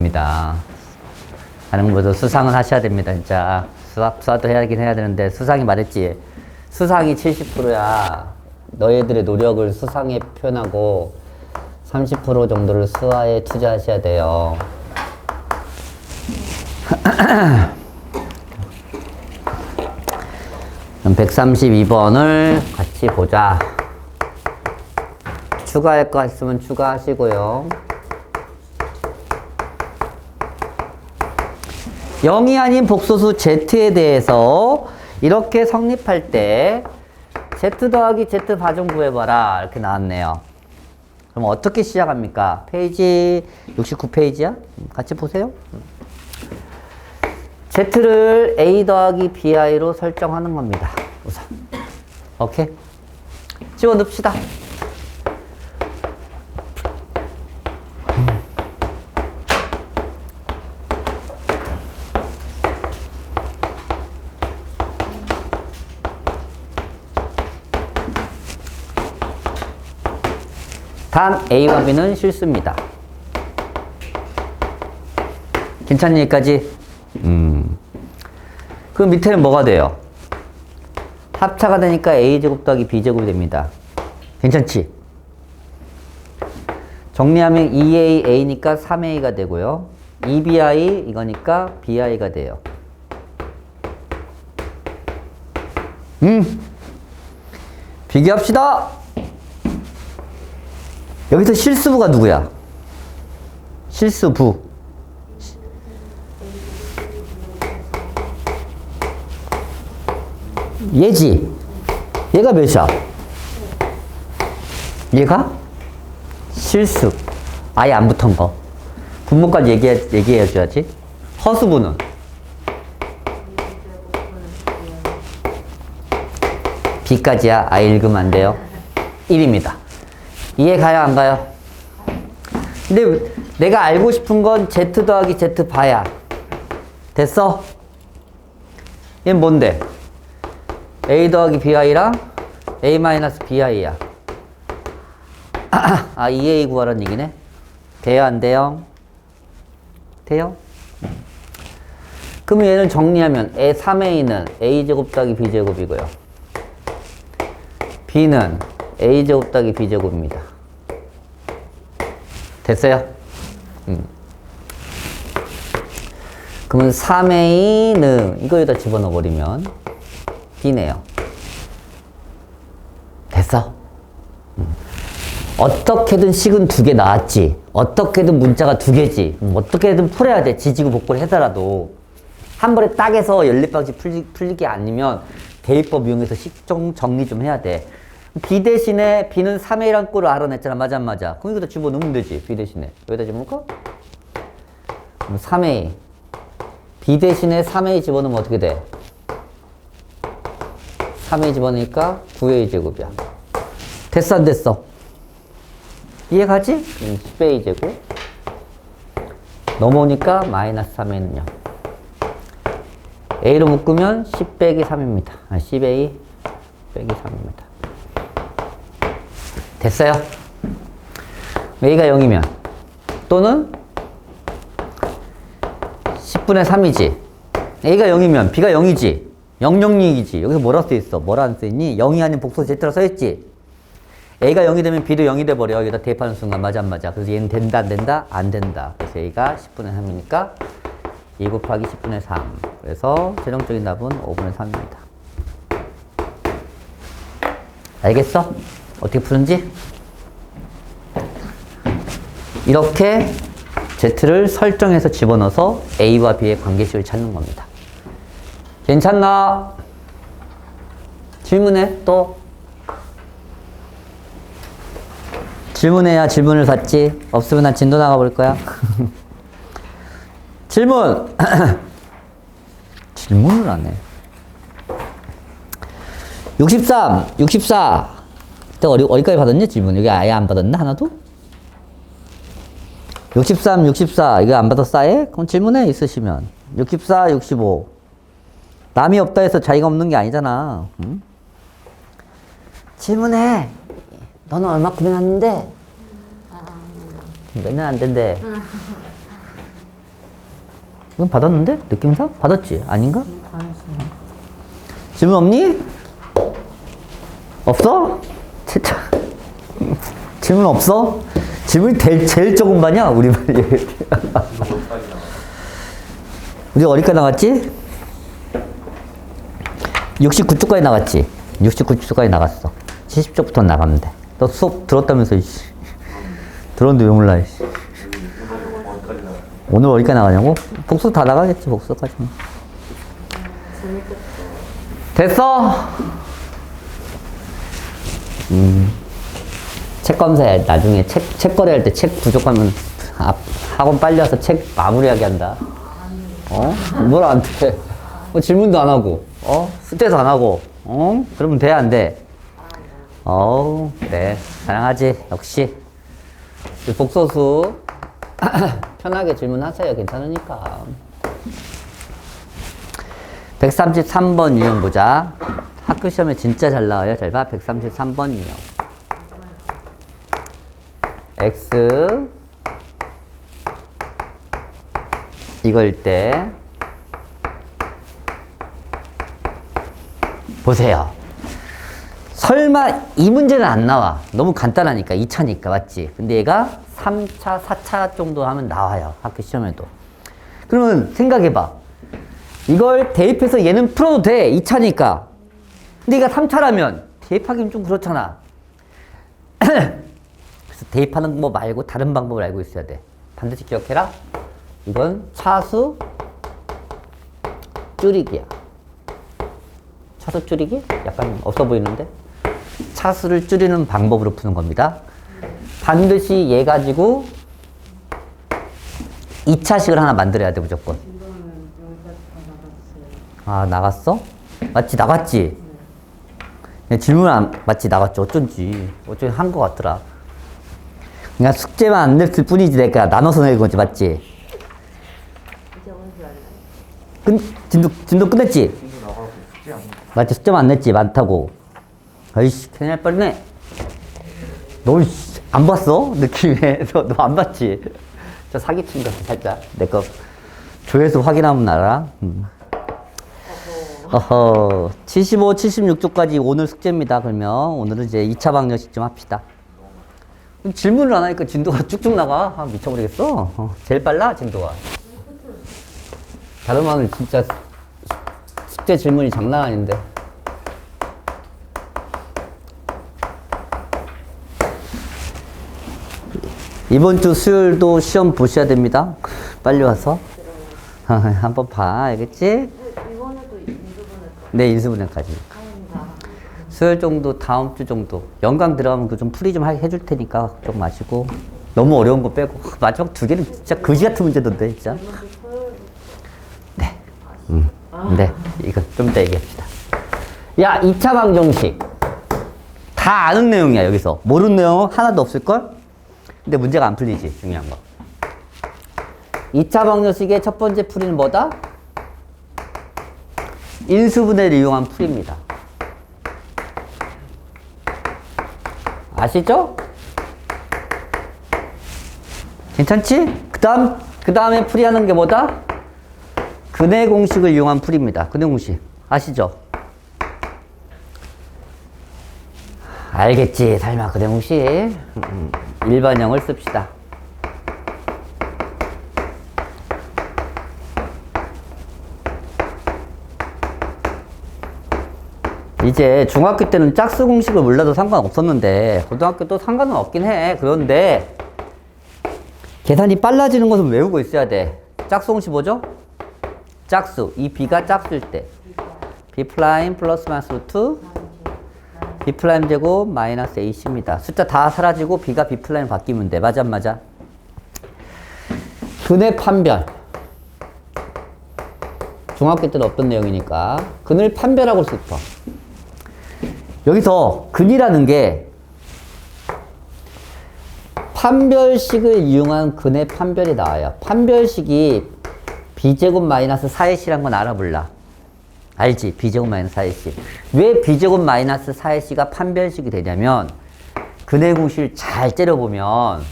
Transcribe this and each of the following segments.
입니다. 다른 분들도 수상은 하셔야 됩니다. 진짜 수학도 해야긴 해야 되는데 수상이 말했지. 수상이 70%야. 너희들의 노력을 수상에 표현하고 30% 정도를 수화에 투자하셔야 돼요. 그럼 132번을 같이 보자. 추가할 거 있으면 추가하시고요. 0이 아닌 복소수 Z에 대해서 이렇게 성립할 때 Z 더하기 Z 바좀 구해봐라 이렇게 나왔네요. 그럼 어떻게 시작합니까? 페이지 69페이지야? 같이 보세요. Z를 A 더하기 BI로 설정하는 겁니다. 우선 오케이? 집어넣읍시다. 단 A와 B는 실수입니다. 괜찮니 여기까지? 그 밑에는 뭐가 돼요? 합차가 되니까 A제곱 더하기 B제곱이 됩니다. 괜찮지? 정리하면 2A, A니까 3A가 되고요. 2BI 이거니까 BI가 돼요. 비교합시다! 여기서 실수부가 누구야? 실수부. 얘지? 얘가 몇이야? 얘가? 실수. 아예 안 붙은 거. 분모까지 얘기해줘야지. 허수부는? B까지야. 아예 읽으면 안 돼요. 1입니다. 이해 가요, 안 가요? 근데 내가 알고 싶은 건 Z 더하기 Z 바야. 됐어? 얘는 뭔데? A 더하기 BI랑 A 마이너스 BI야. 아, 2A 구하라는 얘기네? 돼요, 안 돼요? 돼요? 그럼 얘는 정리하면 3A는 A제곱 더하기 B제곱이고요. B는 A제곱 더하기 B제곱입니다. 됐어요? 그러면 3A는 이거 여기다 집어넣어버리면 B네요. 됐어? 어떻게든 식은 2개 나왔지. 어떻게든 문자가 2개지. 어떻게든 풀어야 돼. 지지고 복구를 해서라도. 한 번에 딱 해서 연립방식 풀리기 아니면 대입법 이용해서 식정 정리 좀 해야 돼. B 대신에 B는 3A란 꼴을 알아냈잖아. 맞아 안 맞아? 그럼 여기다 집어넣으면 되지. B 대신에. 여기다 집어넣을까? 그럼 3A. B 대신에 3A 집어넣으면 어떻게 돼? 3A 집어넣으니까 9A 제곱이야. 됐어 안 됐어? 이해가지? 10A 제곱. 넘어오니까 마이너스 3A는요. A로 묶으면 10 빼기 3입니다. 10A 빼기 3입니다. 됐어요? A가 0이면 또는 10분의 3이지. A가 0이면 B가 0이지. 006이지. 여기서 뭐라고 써있어? 뭐라 안 써있니? 0이 아닌 복소 Z라고 써있지. A가 0이 되면 B도 0이 돼버려. 여기다 대입하는 순간 맞아 안 맞아? 그래서 얘는 된다 안 된다? 안 된다. 그래서 A가 10분의 3이니까 2 곱하기 10분의 3. 그래서 최종적인 답은 5분의 3입니다. 알겠어? 어떻게 푸는지? 이렇게 Z를 설정해서 집어넣어서 A와 B의 관계식을 찾는 겁니다. 괜찮나? 질문해 또? 질문해야 질문을 받지. 없으면 난 진도 나가버릴 거야. 질문! 질문을 안 해. 63, 64. 그때 어디까지 받았냐, 질문? 여기 아예 안 받았나, 하나도? 63, 64. 이거 안 받았어, 아예? 그럼 질문해, 있으시면. 64, 65. 남이 없다 해서 자기가 없는 게 아니잖아. 응? 질문해. 너는 얼마큼 해놨는데? 맨날 안 된대. 이건 받았는데? 느낌상? 받았지? 아닌가? 받았어요. 질문 없니? 없어? 진짜. 질문 없어? 질문이 제일 적은 반이야, 우리 반이. 우리 어디까지 나갔지? 69쪽까지 나갔지? 69쪽까지 나갔어. 70쪽부터 나가면 돼. 너 수업 들었다면서, 이씨. 들었는데 왜 몰라, 이씨. 오늘 어디까지 나가냐고? 복수 다 나가겠지, 복수까지는. 됐어? 책 검사해. 나중에 책 거래할 때 책 부족하면 학원 빨리 와서 책 마무리하게 한다. 어? 뭘 안 돼? 질문도 안 하고, 숙제도 안 하고, 그러면 돼, 안 돼? 그래. 사랑하지. 역시. 복소수. 편하게 질문하세요. 괜찮으니까. 133번 유형 보자. 학교 시험에 진짜 잘 나와요. 잘 봐. 133번 유형. X 이걸 때 보세요. 설마 이 문제는 안 나와. 너무 간단하니까 2차니까 맞지? 근데 얘가 3차, 4차 정도 하면 나와요. 학교 시험에도. 그러면 생각해봐. 이걸 대입해서 얘는 풀어도 돼. 2차니까. 근데 얘가 3차라면 대입하기는 좀 그렇잖아. 그래서 대입하는 방법 말고 다른 방법을 알고 있어야 돼. 반드시 기억해라. 이건 차수 줄이기야. 차수 줄이기? 약간 없어 보이는데? 차수를 줄이는 방법으로 푸는 겁니다. 반드시 얘 가지고 2차식을 하나 만들어야 돼, 무조건. 아, 나갔어? 맞지? 나갔지? 질문 맞지? 나갔지? 어쩐지 한 거 같더라. 그냥 숙제만 안 냈을 뿐이지, 내가 나눠서 낸 거지, 맞지? 진도 끝냈지? 맞지? 숙제만 안 냈지? 많다고. 아이씨, 큰일 날 뻔했네. 너 안 봤어? 느낌에. 너 안 봤지? 저 사기친 거 살짝. 내 거 조회수 확인하면 알아. 어허. 75, 76쪽까지 오늘 숙제입니다. 그러면 오늘은 이제 2차 방정식 좀 합시다. 질문을 안 하니까 진도가 쭉쭉 나가. 미쳐버리겠어. 제일 빨라, 진도가. 다른 말은 진짜 숙제 질문이 장난 아닌데. 이번 주 수요일도 시험 보셔야 됩니다. 빨리 와서. 한번 봐. 알겠지? 이번에도 인수분해. 네, 인수분해까지. 수요일 정도, 다음 주 정도. 연강 들어가면 그 좀 풀이 좀 해줄 테니까 걱정 마시고. 너무 어려운 거 빼고. 마지막 두 개는 진짜 거지 같은 문제던데, 진짜. 네. 네. 이거 좀 이따 얘기합시다. 야, 2차 방정식. 다 아는 내용이야, 여기서. 모르는 내용은 하나도 없을걸? 근데 문제가 안 풀리지, 중요한 거. 2차 방정식의 첫 번째 풀이는 뭐다? 인수분해를 이용한 풀이입니다. 아시죠? 괜찮지? 그 다음에 풀이하는 게 뭐다? 근해 공식을 이용한 풀이입니다. 근해 공식. 아시죠? 알겠지? 설마 근해 공식. 일반형을 씁시다. 이제 중학교 때는 짝수 공식을 몰라도 상관없었는데 고등학교도 상관은 없긴 해. 그런데 계산이 빨라지는 것은 외우고 있어야 돼. 짝수 공식 뭐죠? 짝수. 이 b가 짝수일 때 b 프라임 플러스 마이너스 루트 b 프라임 제곱 마이너스 ac입니다. 숫자 다 사라지고 b가 b 프라임 바뀌면 돼. 맞아 안 맞아? 근의 판별. 중학교 때는 없던 내용이니까 근을 판별하고 싶어. 여기서 근이라는 게 판별식을 이용한 근의 판별이 나와요. 판별식이 b제곱 마이너스 4ac란 건 알아 몰라? 알지? b제곱 마이너스 4ac. 왜 b제곱 마이너스 4ac가 판별식이 되냐면 근의 공식을 잘 째려보면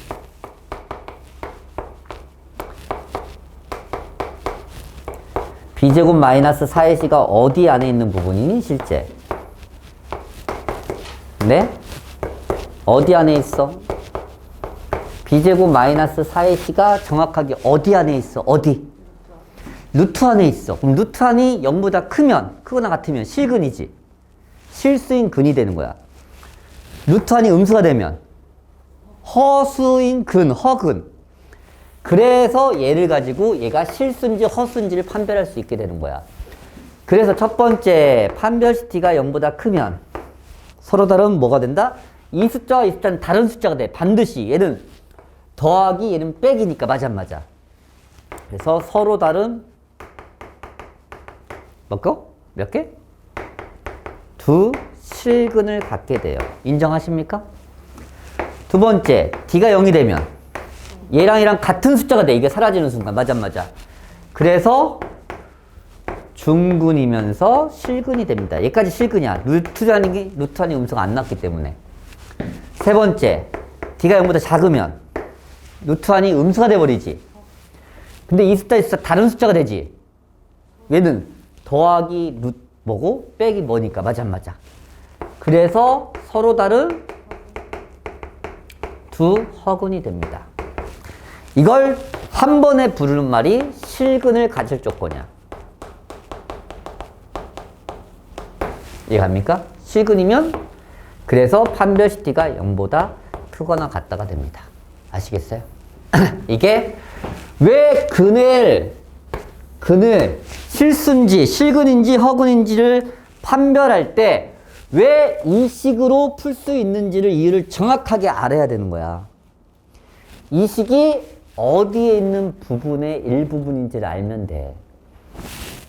b제곱 마이너스 4의 c가 어디 안에 있는 부분이니 실제? 네? 어디 안에 있어? b제곱 마이너스 4의 c가 정확하게 어디 안에 있어? 어디? 루트 안에 있어. 그럼 루트 안이 0보다 크거나 같으면 실근이지. 실수인 근이 되는 거야. 루트 안이 음수가 되면 허수인 근, 허근. 그래서 얘를 가지고 얘가 실수인지 허수인지를 판별할 수 있게 되는 거야. 그래서 첫 번째 판별시티가 0보다 크면 서로 다른 뭐가 된다? 이 숫자와 이 숫자는 다른 숫자가 돼. 반드시 얘는 더하기 얘는 빼기니까 맞아. 그래서 서로 다른 몇 개? 두 실근을 갖게 돼요. 인정하십니까? 두 번째 D가 0이 되면 얘랑 같은 숫자가 돼. 이게 사라지는 순간. 맞아. 그래서 중근이면서 실근이 됩니다. 얘까지 실근이야. 루트 안이 음수가 안 났기 때문에. 세 번째 D가 0보다 작으면 루트 안이 음수가 돼버리지. 근데 이 숫자 다른 숫자가 되지. 얘는 더하기 뭐고 빼기 뭐니까. 맞아. 그래서 서로 다른 두 허근이 됩니다. 이걸 한 번에 부르는 말이 실근을 가질 조건이야. 이해갑니까? 실근이면 그래서 판별시티가 0보다 크거나 같다가 됩니다. 아시겠어요? 이게 왜 근을 실수인지 실근인지 허근인지를 판별할 때 왜 이 식으로 풀 수 있는지를 이유를 정확하게 알아야 되는 거야. 이 식이 어디에 있는 부분의 일부분인지를 알면 돼.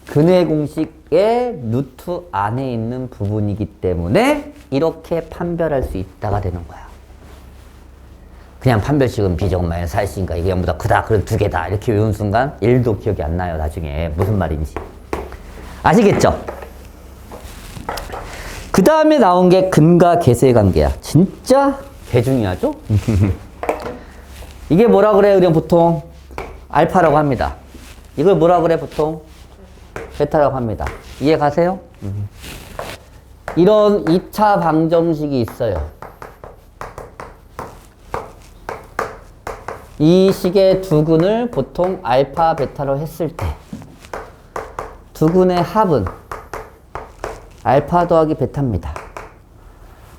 근의 공식의 루트 안에 있는 부분이기 때문에 이렇게 판별할 수 있다가 되는 거야. 그냥 판별식은 b제곱 마이너스 4c니까 이게 0보다 크다. 그럼 두 개다. 이렇게 외운 순간 1도 기억이 안 나요. 나중에 무슨 말인지. 아시겠죠? 그 다음에 나온 게 근과 계수의 관계야. 진짜 대중요하죠? 이게 뭐라 그래? 그냥 보통 알파라고 합니다. 이걸 뭐라 그래? 보통 베타라고 합니다. 이해 가세요? 이런 2차 방정식이 있어요. 이 식의 두 근을 보통 알파, 베타로 했을 때 두 근의 합은 알파 더하기 베타입니다.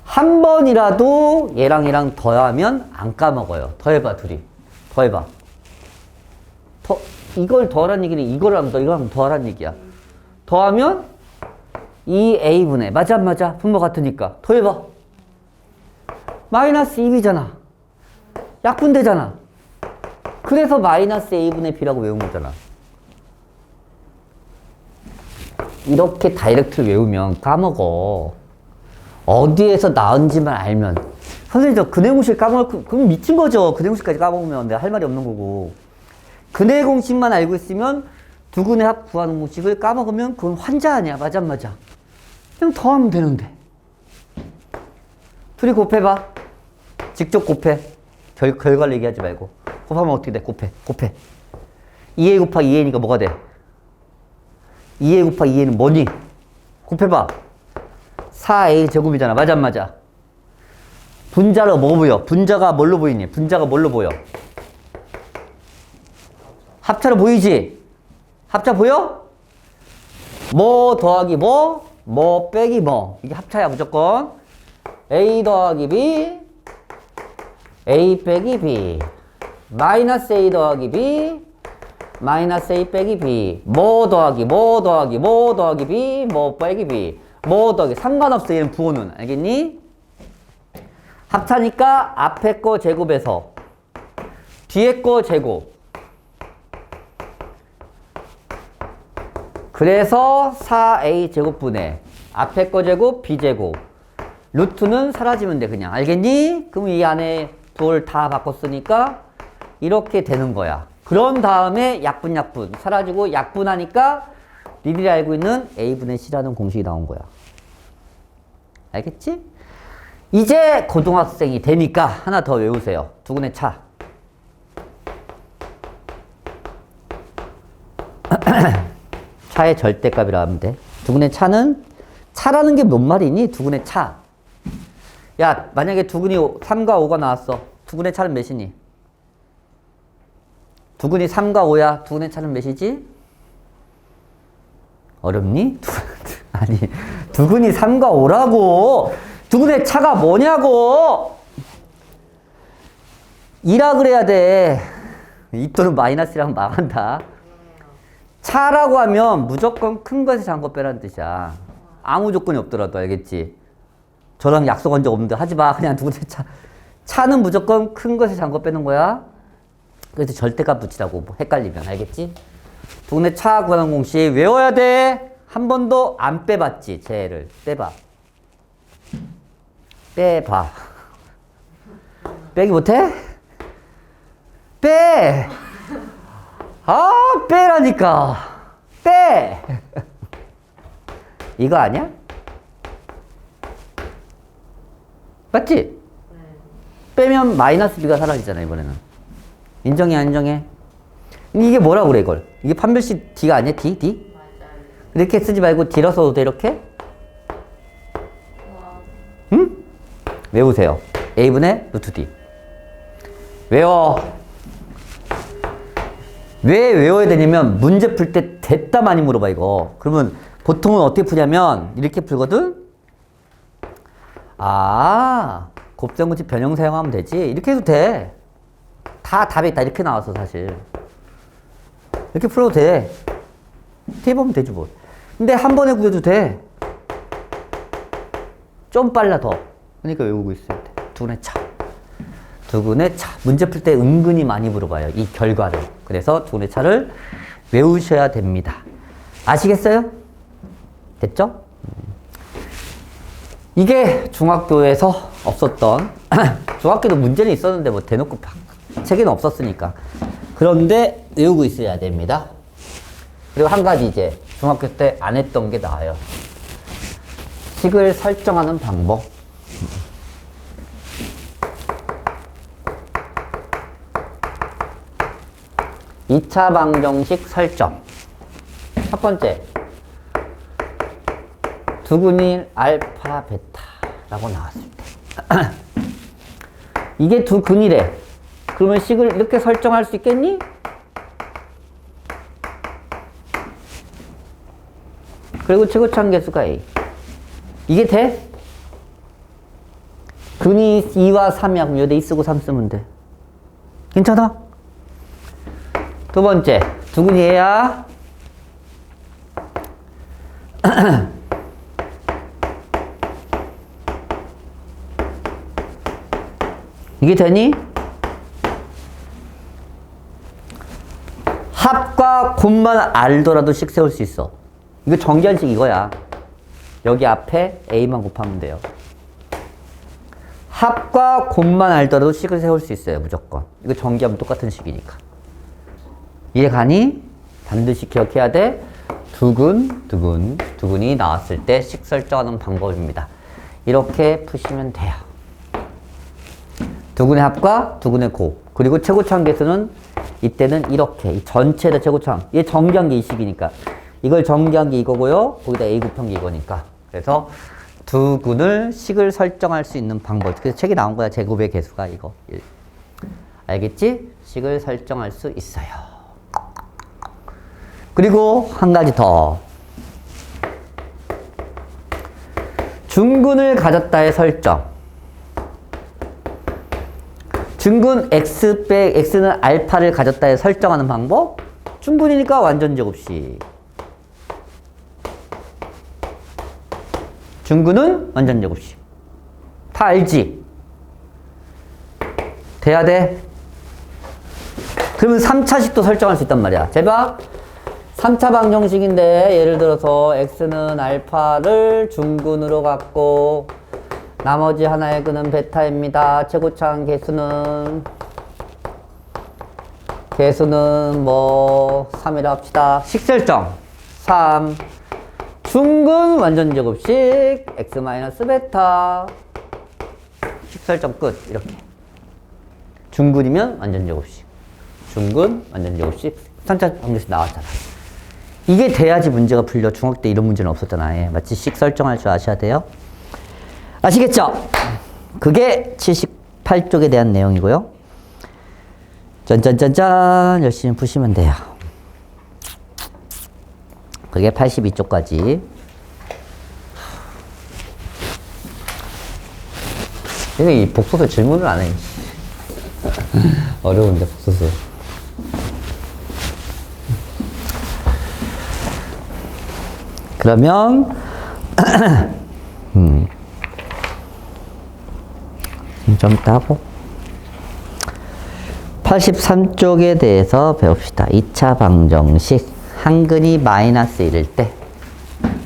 한 번이라도 얘랑 더하면 안 까먹어요. 더해봐, 둘이. 더해봐. 이걸 더하란 얘기는 이거랑 더하란 얘기야. 더하면 2a분의 맞아. 분모 같으니까. 더해봐. 마이너스 2b잖아. 약분되잖아. 그래서 마이너스 a분의 b라고 외운 거잖아. 이렇게 다이렉트를 외우면 까먹어. 어디에서 나온지만 알면. 선생님 저 근의 공식 그럼 미친 거죠. 근의 공식까지 까먹으면 내가 할 말이 없는 거고. 근의 공식만 알고 있으면 두 근의 합 구하는 공식을 까먹으면 그건 환자 아니야. 맞아. 그냥 더하면 되는데. 둘이 곱해봐. 직접 곱해. 결과를 얘기하지 말고. 곱하면 어떻게 돼? 곱해. 2a 곱하기 2a니까 뭐가 돼? 2a 곱하기 2a는 뭐니? 곱해봐. 4a 제곱이잖아. 맞아. 분자로 뭐 보여? 분자가 뭘로 보이니? 분자가 뭘로 보여? 합차로 보이지? 합차 보여? 뭐 더하기 뭐 빼기 뭐. 이게 합차야 무조건. a 더하기 b a 빼기 b 마이너스 a 더하기 b 마이너스 a 빼기 b 뭐 더하기 b 뭐 빼기 b 뭐 더하기 상관없어. 얘는 부호는. 알겠니? 합차니까 앞에 거 제곱에서 뒤에 거 제곱. 그래서 4a 제곱분의 앞에 거 제곱 b제곱. 루트는 사라지면 돼 그냥. 알겠니? 그럼 이 안에 부호를 다 바꿨으니까 이렇게 되는 거야. 그런 다음에 약분 사라지고 약분하니까 니들이 알고 있는 a분의 c라는 공식이 나온 거야. 알겠지? 이제 고등학생이 되니까 하나 더 외우세요. 두근의 차. 차의 절대값이라 하면 돼. 두근의 차는 차라는 게 뭔 말이니? 두근의 차. 야, 만약에 두근이 3과 5가 나왔어. 두근의 차는 몇이니? 두근이 3과 5야. 두근의 차는 몇이지? 어렵니? 아니, 두근이 3과 5라고. 두근의 차가 뭐냐고. 2라 그래야 돼. 입도는 마이너스랑 망한다. 차라고 하면 무조건 큰 것에 작은 것 빼라는 뜻이야. 아무 조건이 없더라도, 알겠지? 저랑 약속한 적 없는데 하지 마. 그냥 두근의 차. 차는 무조건 큰 것에 작은 것 빼는 거야. 그래서 절대값 붙이라고, 뭐 헷갈리면, 알겠지? 두근의 차 구하는 공식 외워야 돼. 한 번도 안 빼봤지, 쟤를. 빼봐. 빼봐. 빼기 못해? 빼! 아, 빼라니까. 빼! 이거 아니야? 맞지? 네. 빼면 마이너스 b가 사라지잖아, 이번에는. 인정해, 안 인정해? 이게 뭐라고 그래, 이걸? 이게 판별식 d가 아니야? D? D? 맞아요. 이렇게 쓰지 말고 d라 써도 돼, 이렇게? 와. 응? 외우세요. a분의 루트 d. 외워. 왜 외워야 되냐면 문제 풀 때 됐다 많이 물어봐, 이거. 그러면 보통은 어떻게 푸냐면 이렇게 풀거든? 아, 곱셈고치 변형 사용하면 되지. 이렇게 해도 돼. 다 답이 있다. 이렇게 나와서 사실. 이렇게 풀어도 돼. 이렇게 해보면 되지 뭐. 근데 한 번에 구해도 돼. 좀 빨라 더. 그러니까 외우고 있어야 돼. 두근의 차. 두근의 차. 문제 풀 때 은근히 많이 물어봐요. 이 결과를. 그래서 두근의 차를 외우셔야 됩니다. 아시겠어요? 됐죠? 이게 중학교에서 없었던 중학교도 문제는 있었는데 뭐 대놓고 책에는 없었으니까. 그런데 외우고 있어야 됩니다. 그리고 한 가지 이제 중학교 때 안 했던 게 나와요. 식을 설정하는 방법. 2차 방정식 설정. 첫 번째. 두근일 알파 베타라고 나왔을 때. 이게 두 근이래. 그러면 식을 이렇게 설정할 수 있겠니? 그리고 최고차항 계수가 A. 이게 돼? 근이 2와 3이야. 그럼 여기다 2 쓰고 3 쓰면 돼. 괜찮아? 두 번째. 두근이 얘야. 이게 되니? 합과 곱만 알더라도 식 세울 수 있어. 이거 정기한식 이거야. 여기 앞에 A만 곱하면 돼요. 합과 곱만 알더라도 식을 세울 수 있어요. 무조건. 이거 정기하면 똑같은 식이니까. 이해 가니? 반드시 기억해야 돼. 두근이 나왔을 때 식 설정하는 방법입니다. 이렇게 푸시면 돼요. 두근의 합과 두근의 곱. 그리고 최고차항 계수는 이때는 이렇게. 이 전체의 최고차항. 이게 정기한 게 이 식이니까. 이걸 정기한 게 이거고요. 거기다 A 곱한 게 이거니까. 그래서 두근을 식을 설정할 수 있는 방법. 그래서 책에 나온 거야. 제곱의 개수가 이거. 알겠지? 식을 설정할 수 있어요. 그리고 한 가지 더. 중근을 가졌다의 설정. 중근 x 빼 x는 알파를 가졌다에 설정하는 방법. 중근이니까 완전 제곱식. 중근은 완전 제곱식. 다 알지? 돼야 돼. 그러면 3차식도 설정할 수 있단 말이야. 제발. 3차 방정식인데 예를 들어서 x는 알파를 중근으로 갖고 나머지 하나의 근은 베타입니다. 최고차항 개수는 뭐 3이라 합시다. 식 설정 3. 중근 완전 제곱식 x-베타. 식 설정 끝. 이렇게. 중근이면 완전 제곱식. 중근 완전 제곱식. 3차 방정식 나왔잖아. 이게 돼야지 문제가 풀려. 중학교 때 이런 문제는 없었잖아. 예. 마치 식 설정할 줄 아셔야 돼요. 아시겠죠? 그게 78쪽에 대한 내용이고요. 짠짠짠짠 열심히 푸시면 돼요. 그게 82쪽까지. 이 복소수 질문을 안 해. 어려운데 복소수. 그러면 좀 이따 하고 83쪽에 대해서 배웁시다. 2차 방정식 한근이 마이너스 1일 때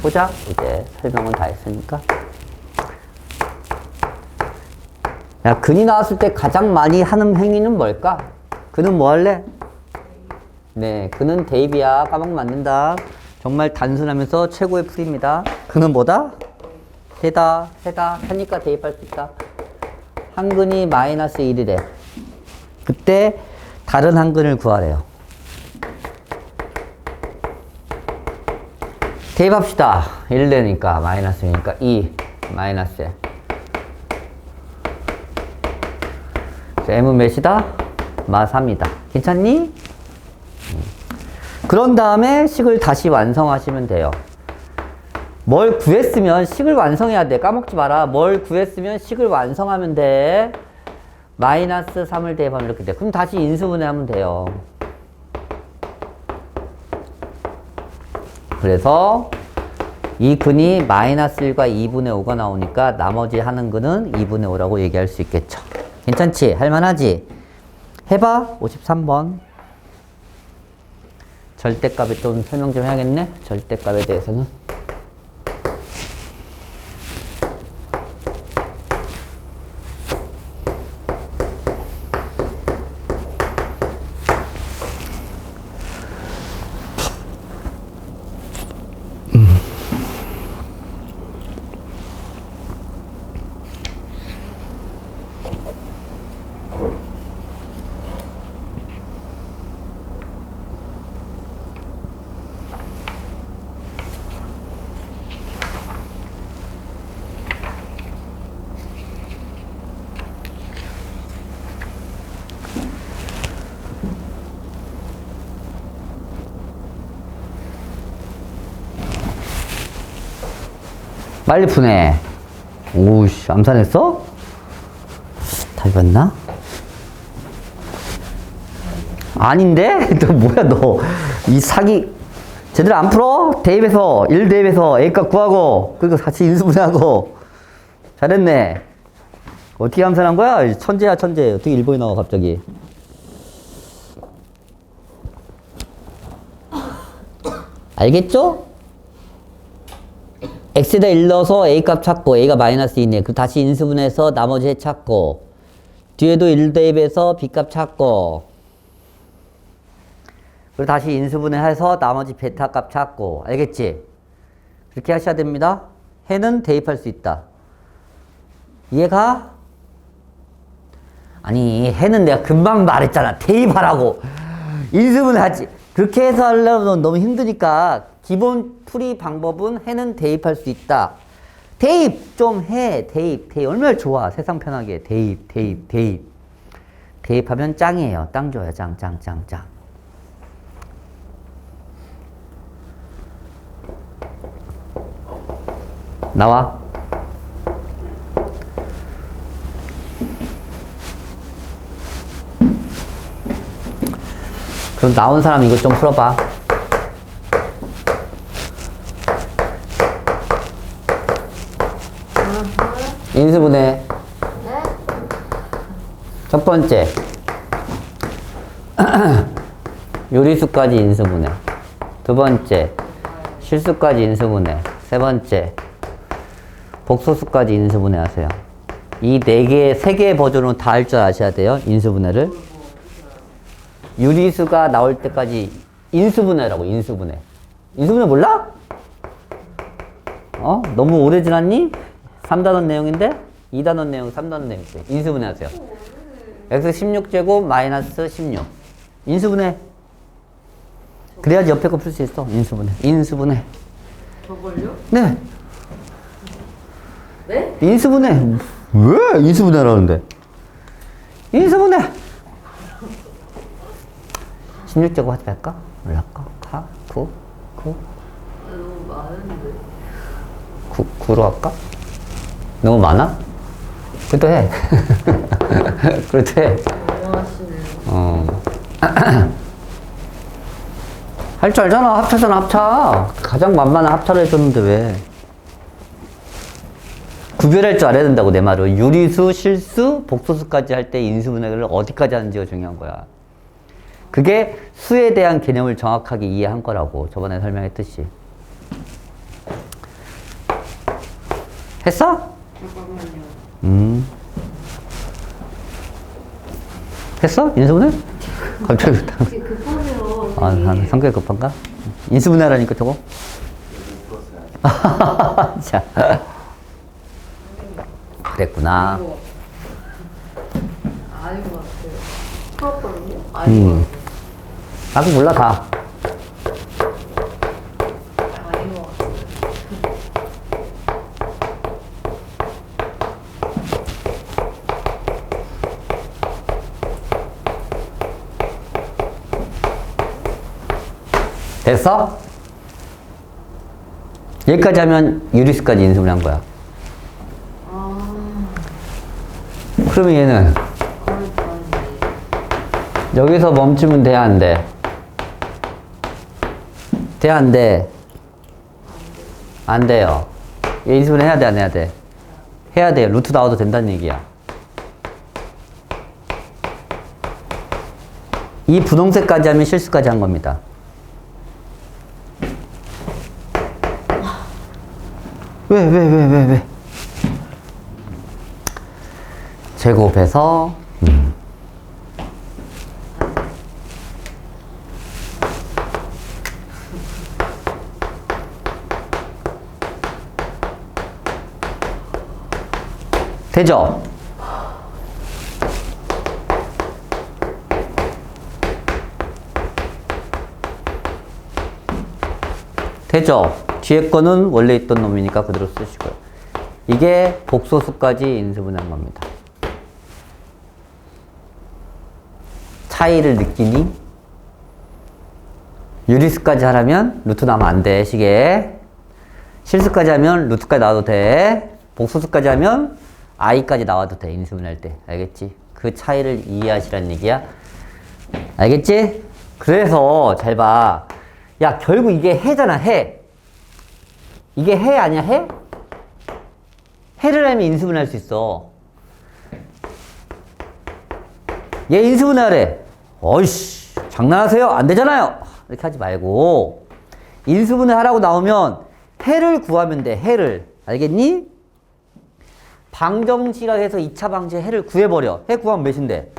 보자. 이제 설명은 다 했으니까. 야, 근이 나왔을 때 가장 많이 하는 행위는 뭘까? 근은 뭐 할래? 네, 근은 대입이야. 까먹으면 안 된다. 정말 단순하면서 최고의 풀이입니다. 근은 뭐다? 해다 하니까 대입할 수 있다. 한근이 마이너스 1이래. 그때 다른 한근을 구하래요. 대입합시다. 1 되니까 마이너스니까 2 마이너스. m은 몇이다? 마 3이다. 괜찮니? 그런 다음에 식을 다시 완성하시면 돼요. 뭘 구했으면 식을 완성해야 돼. 까먹지 마라. 뭘 구했으면 식을 완성하면 돼. 마이너스 3을 대입하면 이렇게 돼. 그럼 다시 인수분해하면 돼요. 그래서 이 근이 마이너스 1과 2분의 5가 나오니까 나머지 하는 근은 2분의 5라고 얘기할 수 있겠죠. 괜찮지? 할만하지? 해봐. 53번. 절대값에 좀 설명 좀 해야겠네. 절대값에 대해서는. 빨리 푸네. 오우씨, 암산했어? 다 읽었나? 아닌데? 너 뭐야, 너. 이 사기. 제대로 안 풀어? 대입해서, 1 대입해서 A값 구하고, 그리고 같이 인수분해하고. 잘했네. 어떻게 암산한 거야? 천재야, 천재. 어떻게 일본이 나와, 갑자기. 알겠죠? x에다 1 넣어서 a값 찾고 a가 마이너스 2네. 그 다시 인수분해해서 나머지 해 찾고 뒤에도 1 대입해서 b값 찾고 그리고 다시 인수분해해서 나머지 베타값 찾고. 알겠지? 그렇게 하셔야 됩니다. 해는 대입할 수 있다. 이해가? 아니, 해는 내가 금방 말했잖아. 대입하라고. 인수분해하지. 그렇게 해서 하려면 너무 힘드니까 기본 풀이 방법은 해는 대입할 수 있다. 대입 좀 해. 대입. 얼마나 좋아. 세상 편하게. 대입. 대입하면 짱이에요. 짱 줘요. 짱. 나와. 그럼 나온 사람 이거 좀 풀어봐. 인수분해. 네? 첫 번째. 요리수까지 인수분해. 두 번째. 실수까지 인수분해. 세 번째. 복소수까지 인수분해 하세요. 이 세 개의 버전으로 다 할 줄 아셔야 돼요. 인수분해를. 유리수가 나올 때까지 인수분해라고. 인수분해 몰라? 너무 오래 지났니? 3단원 내용인데 2단원 내용, 3단원 내용인데 인수분해 하세요. x 16제곱 마이너스 16 인수분해. 저 그래야지 옆에 거 풀 수 있어. 인수분해. 인수분해. 저걸요? 네. 네? 인수분해. 왜 인수분해라는데? 인수분해. 16제곱 하지 말까? 올라갈까? 가? 9? 9? 너무 많은데. 9로 할까? 너무 많아? 그래도 해. 그래도 해. 너무 하시네요. 할 줄 알잖아. 합차잖아, 합차. 가장 만만한 합차를 해줬는데 왜? 구별할 줄 알아야 된다고, 내 말은. 유리수, 실수, 복소수까지 할 때 인수분해를 어디까지 하는지가 중요한 거야. 그게 수에 대한 개념을 정확하게 이해한 거라고. 저번에 설명했듯이. 했어? 잠깐만요. 했어? 인수분해? 갑자기 되게 급하네요. 아, 선생님. 성격이 급한가? 인수분해라니까 저거? 자. 그랬구나. 이거 아닌 것 같아요. 풀었거든요? 아닌 것 같아요. 나도 몰라, 다. 아닌 것 같아요. 됐어? 여기까지 하면 유리수까지 인수분해 한 거야. 아, 그러면 얘는 거의 다른데. 여기서 멈추면 돼, 안 돼? 돼, 안 돼? 안 돼요. 얘 인수분해 해야 돼, 안 해야 돼? 해야 돼. 루트 나와도 된다는 얘기야. 이 분홍색까지 하면 실수까지 한 겁니다. 왜? 제곱해서, 되죠? 되죠? 뒤에 거는 원래 있던 놈이니까 그대로 쓰시고요. 이게 복소수까지 인수분해한 겁니다. 차이를 느끼니? 유리수까지 하려면 루트 나오면 안 돼, 시계. 실수까지 하면 루트까지 나와도 돼. 복소수까지 하면 i까지 나와도 돼, 인수분해할 때. 알겠지? 그 차이를 이해하시라는 얘기야. 알겠지? 그래서 잘 봐. 야, 결국 이게 해잖아, 해. 이게 해 아니야, 해? 해를 하면 인수분해할 수 있어. 얘 인수분해하래. 어이씨, 장난하세요? 안 되잖아요. 이렇게 하지 말고 인수분해 하라고 나오면 해를 구하면 돼. 해를. 알겠니? 방정식학에서 2차 방정식의 해를 구해버려. 해 구하면 몇인데?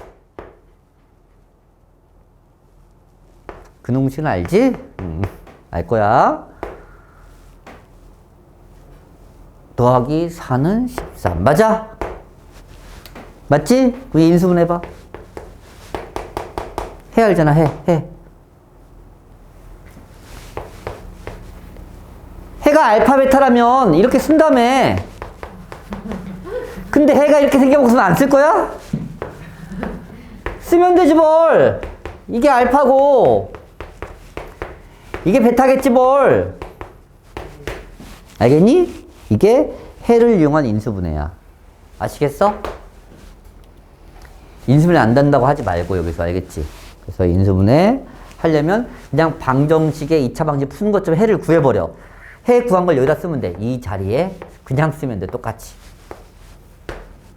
근홍식은 알지? 알 거야. 더하기 4는 13. 맞아? 맞지? 우리 인수분 해봐. 해 알잖아, 해. 해가 알파, 베타라면 이렇게 쓴다며. 근데 해가 이렇게 생겨먹으면 안 쓸 거야? 쓰면 되지 뭘. 이게 알파고 이게 베타겠지 뭘. 알겠니? 이게 해를 이용한 인수분해야. 아시겠어? 인수분해 안 된다고 하지 말고 여기서. 알겠지? 그래서 인수분해 하려면 그냥 방정식의 2차 방정식 푸는 것처럼 해를 구해버려. 해 구한 걸 여기다 쓰면 돼. 이 자리에 그냥 쓰면 돼. 똑같이.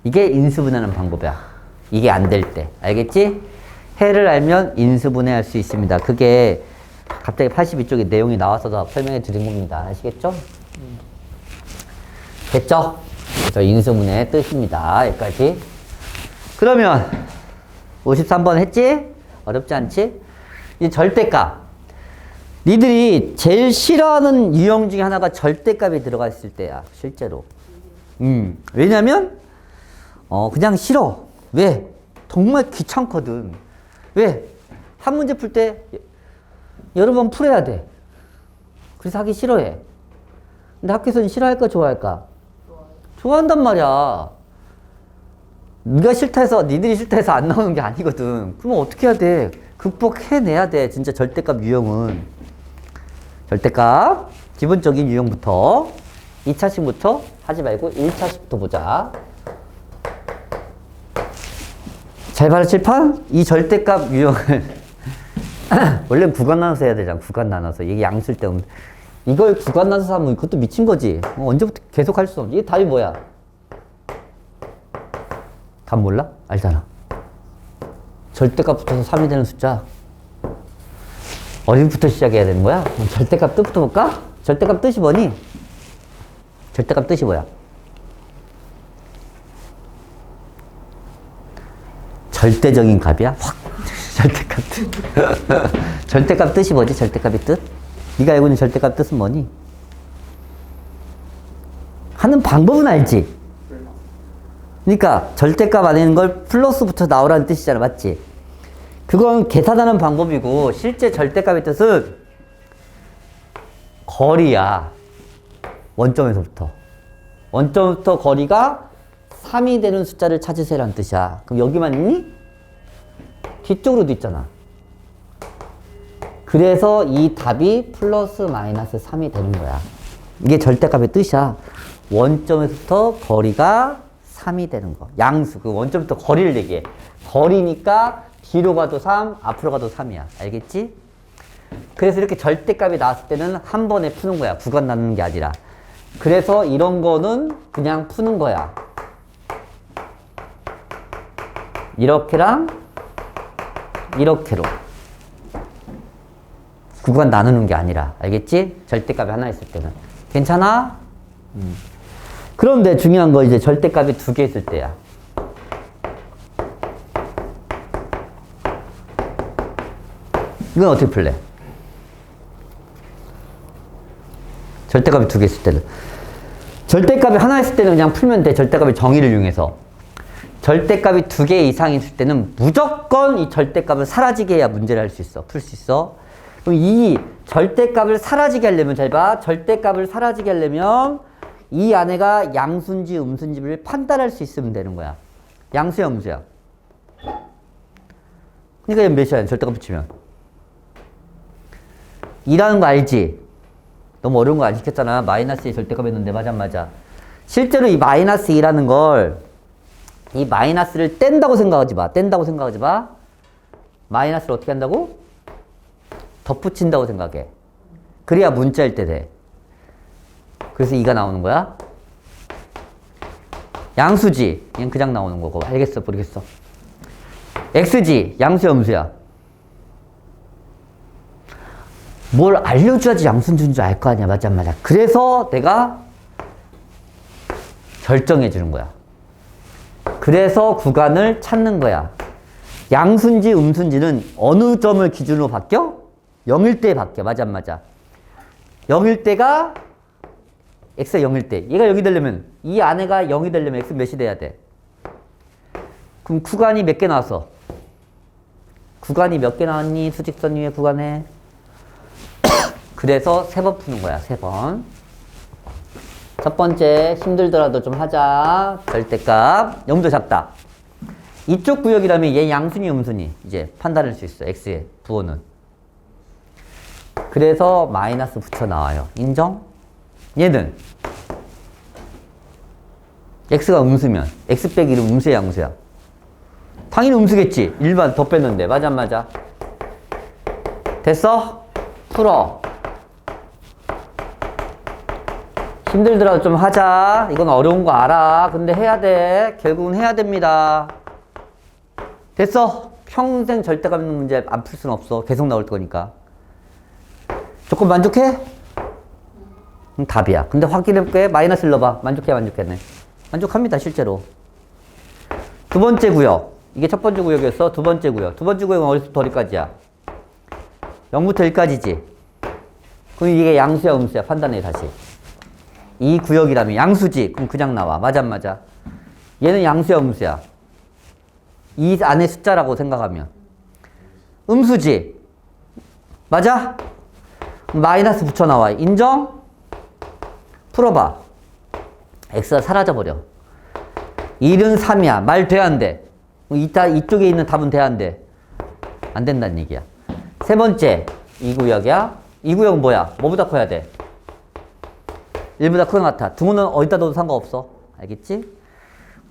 이게 인수분해하는 방법이야. 이게 안 될 때. 알겠지? 해를 알면 인수분해 할 수 있습니다. 그게 갑자기 82쪽에 내용이 나와서 설명해 드린 겁니다. 아시겠죠? 됐죠? 그래서 인수분해의 뜻입니다. 여기까지. 그러면 53번 했지? 어렵지 않지? 이제 절대값. 니들이 제일 싫어하는 유형 중에 하나가 절대값이 들어가 있을 때야. 실제로. 왜냐면 그냥 싫어. 왜? 정말 귀찮거든. 왜? 한 문제 풀 때 여러 번 풀어야 돼. 그래서 하기 싫어해. 근데 학교에서는 싫어할까 좋아할까? 좋아한단 말이야. 네가 싫다 해서 니들이 싫다 해서 안 나오는 게 아니거든. 그러면 어떻게 해야 돼? 극복해내야 돼. 진짜 절대값 유형은. 절대값 기본적인 유형부터 2차식부터 하지 말고 1차식부터 보자. 잘 봐라 칠판? 이 절대값 유형을 원래 구간 나눠서 해야 되잖아. 구간 나눠서. 이게 양수일 때 없는. 이걸 구간 나눠서 하면 그것도 미친 거지. 언제부터 계속 할 수 없지. 이게 답이 뭐야? 답 몰라? 알잖아. 절대값 붙어서 3이 되는 숫자. 어디부터 시작해야 되는 거야? 절대값 뜻부터 볼까? 절대값 뜻이 뭐니? 절대값 뜻이 뭐야? 절대적인 값이야? 확! 절대값 뜻. 절대값 뜻이 뭐지? 절대값의 뜻? 네가 알고 있는 절대값 뜻은 뭐니? 하는 방법은 알지? 그러니까 절대값 안에 있는 걸 플러스부터 나오라는 뜻이잖아. 맞지? 그건 계산하는 방법이고 실제 절대값의 뜻은 거리야. 원점에서부터. 원점부터 거리가 3이 되는 숫자를 찾으세요라는 뜻이야. 그럼 여기만 있니? 뒤쪽으로도 있잖아. 그래서 이 답이 플러스 마이너스 3이 되는 거야. 이게 절대값의 뜻이야. 원점에서부터 거리가 3이 되는 거. 양수. 그 원점부터 거리를 얘기해. 거리니까 뒤로 가도 3, 앞으로 가도 3이야. 알겠지? 그래서 이렇게 절대값이 나왔을 때는 한 번에 푸는 거야. 구간 나누는 게 아니라. 그래서 이런 거는 그냥 푸는 거야. 이렇게랑 이렇게로. 구간 나누는 게 아니라. 알겠지? 절대값이 하나 있을 때는. 괜찮아? 그런데 중요한 거 이제 절대값이 두 개 있을 때야. 이건 어떻게 풀래? 절대값이 두 개 있을 때는. 절대값이 하나 있을 때는 그냥 풀면 돼. 절대값의 정의를 이용해서. 절대값이 두 개 이상 있을 때는 무조건 이 절대값을 사라지게 해야 문제를 할 수 있어. 풀 수 있어. 그럼 이 절대값을 사라지게 하려면 잘 봐. 절대값을 사라지게 하려면 이 안에가 양수인지 음수인지를 판단할 수 있으면 되는 거야. 양수야, 음수야? 그러니까 얘 몇이야? 절대값 붙이면. 2라는 거 알지? 너무 어려운 거 안 시켰잖아. 마이너스 2 절대값 했는데. 맞아, 맞아. 실제로 이 마이너스 2라는 걸, 이 마이너스를 뗀다고 생각하지 마. 뗀다고 생각하지 마. 마이너스를 어떻게 한다고? 덧붙인다고 생각해. 그래야 문자일 때 돼. 그래서 2가 나오는 거야. 양수지. 얘는 그냥 나오는 거고. 알겠어, 모르겠어. x지. 양수야, 음수야? 뭘 알려줘야지 양수인 줄 알 거 아니야. 맞아, 맞아. 그래서 내가 결정해 주는 거야. 그래서 구간을 찾는 거야. 양수인지 음수인지는 어느 점을 기준으로 바뀌어? 0일 때 바뀌어. 맞아, 맞아. 0일 때가 x가 0일 때. 얘가 0이 되려면, 이 안에가 0이 되려면 x 몇이 돼야 돼? 그럼 구간이 몇 개 나왔어? 구간이 몇 개 나왔니? 수직선 위에 구간에. 그래서 3번 푸는 거야. 3번. 첫 번째, 힘들더라도 좀 하자. 절대값. 0도 잡다. 이쪽 구역이라면 얘 양순이 음순이 이제 판단할 수 있어. x의 부호는. 그래서 마이너스 붙여 나와요. 인정? 얘는 x가 음수면 x 빼기 1은 음수야, 양수야? 당연히 음수겠지. 일반 더 뺐는데. 맞아, 맞아? 됐어? 풀어. 힘들더라도 좀 하자. 이건 어려운 거 알아. 근데 해야 돼. 결국은 해야 됩니다. 됐어? 평생 절대값 있는 문제 안 풀 수는 없어. 계속 나올 거니까. 조금 만족해? 답이야. 근데 확인해볼게. 마이너스를 넣어봐. 만족해, 만족했네. 만족합니다, 실제로. 두 번째 구역. 이게 첫 번째 구역이었어. 두 번째 구역. 두 번째 구역은 어디서부터 어디까지야? 0부터 1까지지. 그럼 이게 양수야, 음수야? 판단해, 다시. 이 구역이라면 양수지. 그럼 그냥 나와. 맞아, 맞아? 얘는 양수야, 음수야? 이 안에 숫자라고 생각하면. 음수지. 맞아? 마이너스 붙여 나와. 인정? 풀어봐. x가 사라져버려. 1은 3이야. 말 돼야 안 돼? 이쪽에 있는 답은 돼야 안 돼? 안 된다는 얘기야. 세 번째, 이 구역이야. 이 구역은 뭐야? 뭐보다 커야 돼? 1보다 크거 같아. 등호는 어디다 둬도 상관없어. 알겠지?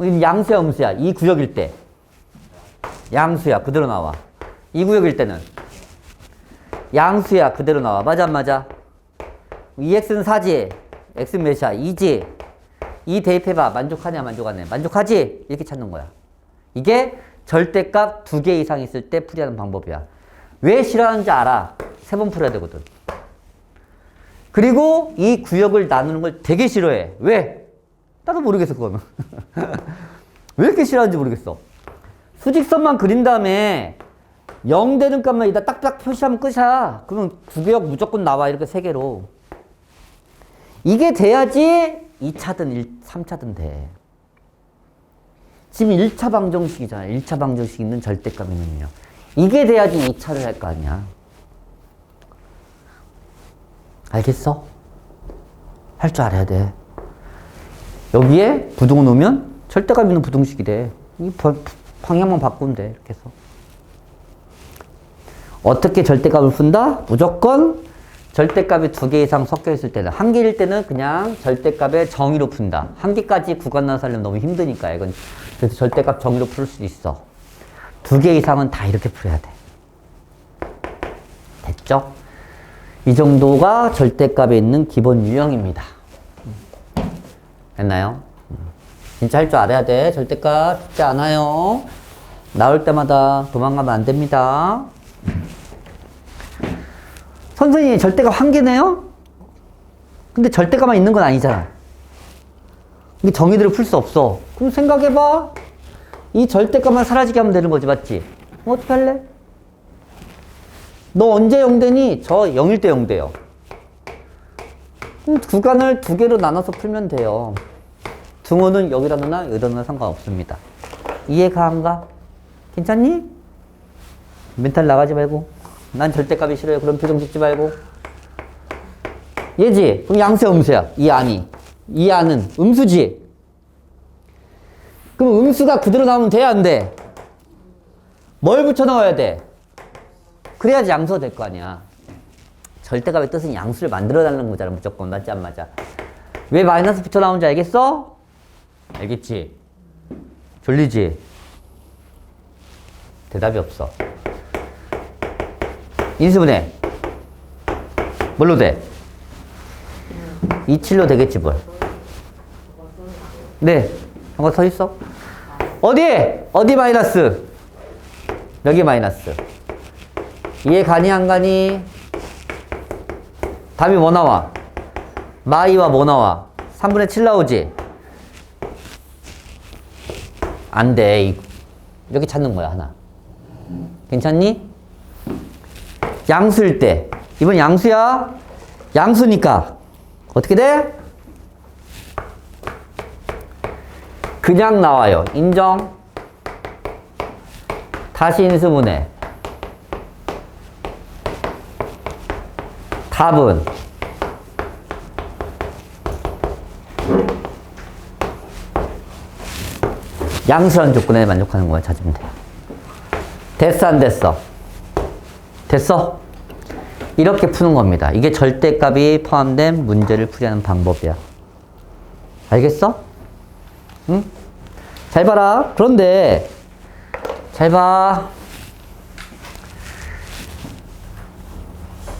이건 양수야, 음수야? 이 구역일 때. 양수야. 그대로 나와. 이 구역일 때는 양수야. 그대로 나와. 맞아, 안 맞아? 이 x는 4지? x 몇이야? 2지? 2 대입해봐. 만족하냐, 만족 안 해? 만족하지? 이렇게 찾는 거야. 이게 절대값 2개 이상 있을 때 풀이하는 방법이야. 왜 싫어하는지 알아. 3번 풀어야 되거든. 그리고 이 구역을 나누는 걸 되게 싫어해. 왜? 나도 모르겠어, 그거는. 왜 이렇게 싫어하는지 모르겠어. 수직선만 그린 다음에 0 되는 값만 이따 딱딱 표시하면 끝이야. 그러면 구역 무조건 나와. 이렇게 3개로. 이게 돼야지 2차든 3차든 돼. 지금 1차 방정식이잖아. 1차 방정식 있는 절대값이면요. 이게 돼야지 2차를 할 거 아니야. 알겠어? 할 줄 알아야 돼. 여기에 부등호 놓으면 절대값 있는 부등식이 돼. 이 방향만 바꾸면 돼. 이렇게 해서. 어떻게 절대값을 푼다? 무조건 절대값이 2개 이상 섞여 있을 때는, 1개일 때는 그냥 절대값의 정의로 푼다. 1개까지 구간 나눠서 하려면 너무 힘드니까. 이건 그래서 절대값 정의로 풀 수도 있어. 2개 이상은 다 이렇게 풀어야 돼. 됐죠? 이 정도가 절대값에 있는 기본 유형입니다. 됐나요? 진짜 할 줄 알아야 돼. 절대값 쉽지 않아요. 나올 때마다 도망가면 안 됩니다. 선생님, 절대값 1개네요? 근데 절대값만 있는 건 아니잖아. 이게 정의대로 풀 수 없어. 그럼 생각해봐. 이 절대값만 사라지게 하면 되는 거지, 맞지? 어떻게 할래? 너 언제 0 되니? 저 0일 때 0 돼요. 그럼 구간을 2개로 나눠서 풀면 돼요. 등호는 여기다 넣나 여기다 넣나 상관없습니다. 이해가 안 가? 괜찮니? 멘탈 나가지 말고. 난 절대값이 싫어요. 그럼 표정 짓지 말고. 얘지? 그럼 양수야, 음수야? 이 안이. 이 안은 음수지? 그럼 음수가 그대로 나오면 돼야 안 돼? 뭘 붙여 넣어야 돼? 그래야지 양수가 될 거 아니야. 절대값의 뜻은 양수를 만들어 달라는 거잖아. 무조건. 맞지 안 맞아? 왜 마이너스 붙여 나오는지 알겠어? 알겠지? 졸리지? 대답이 없어. 인수분해 뭘로 돼? 27로 되겠지 뭘. 네, 한거 서 있어. 어디 마이너스? 여기 마이너스. 이해 가니 안 가니? 답이 뭐 나와? 마이와 뭐 나와? 3분의 7 나오지? 안 돼. 이렇게 찾는 거야, 하나. 괜찮니? 양수일 때. 이번 양수야. 양수니까 어떻게 돼? 그냥 나와요. 인정? 다시 인수분해. 답은 양수라는 조건에 만족하는 거야. 찾으면 돼. 됐어, 안 됐어? 됐어? 이렇게 푸는 겁니다. 이게 절대값이 포함된 문제를 풀이하는 방법이야. 알겠어? 응? 잘 봐라. 그런데 잘 봐.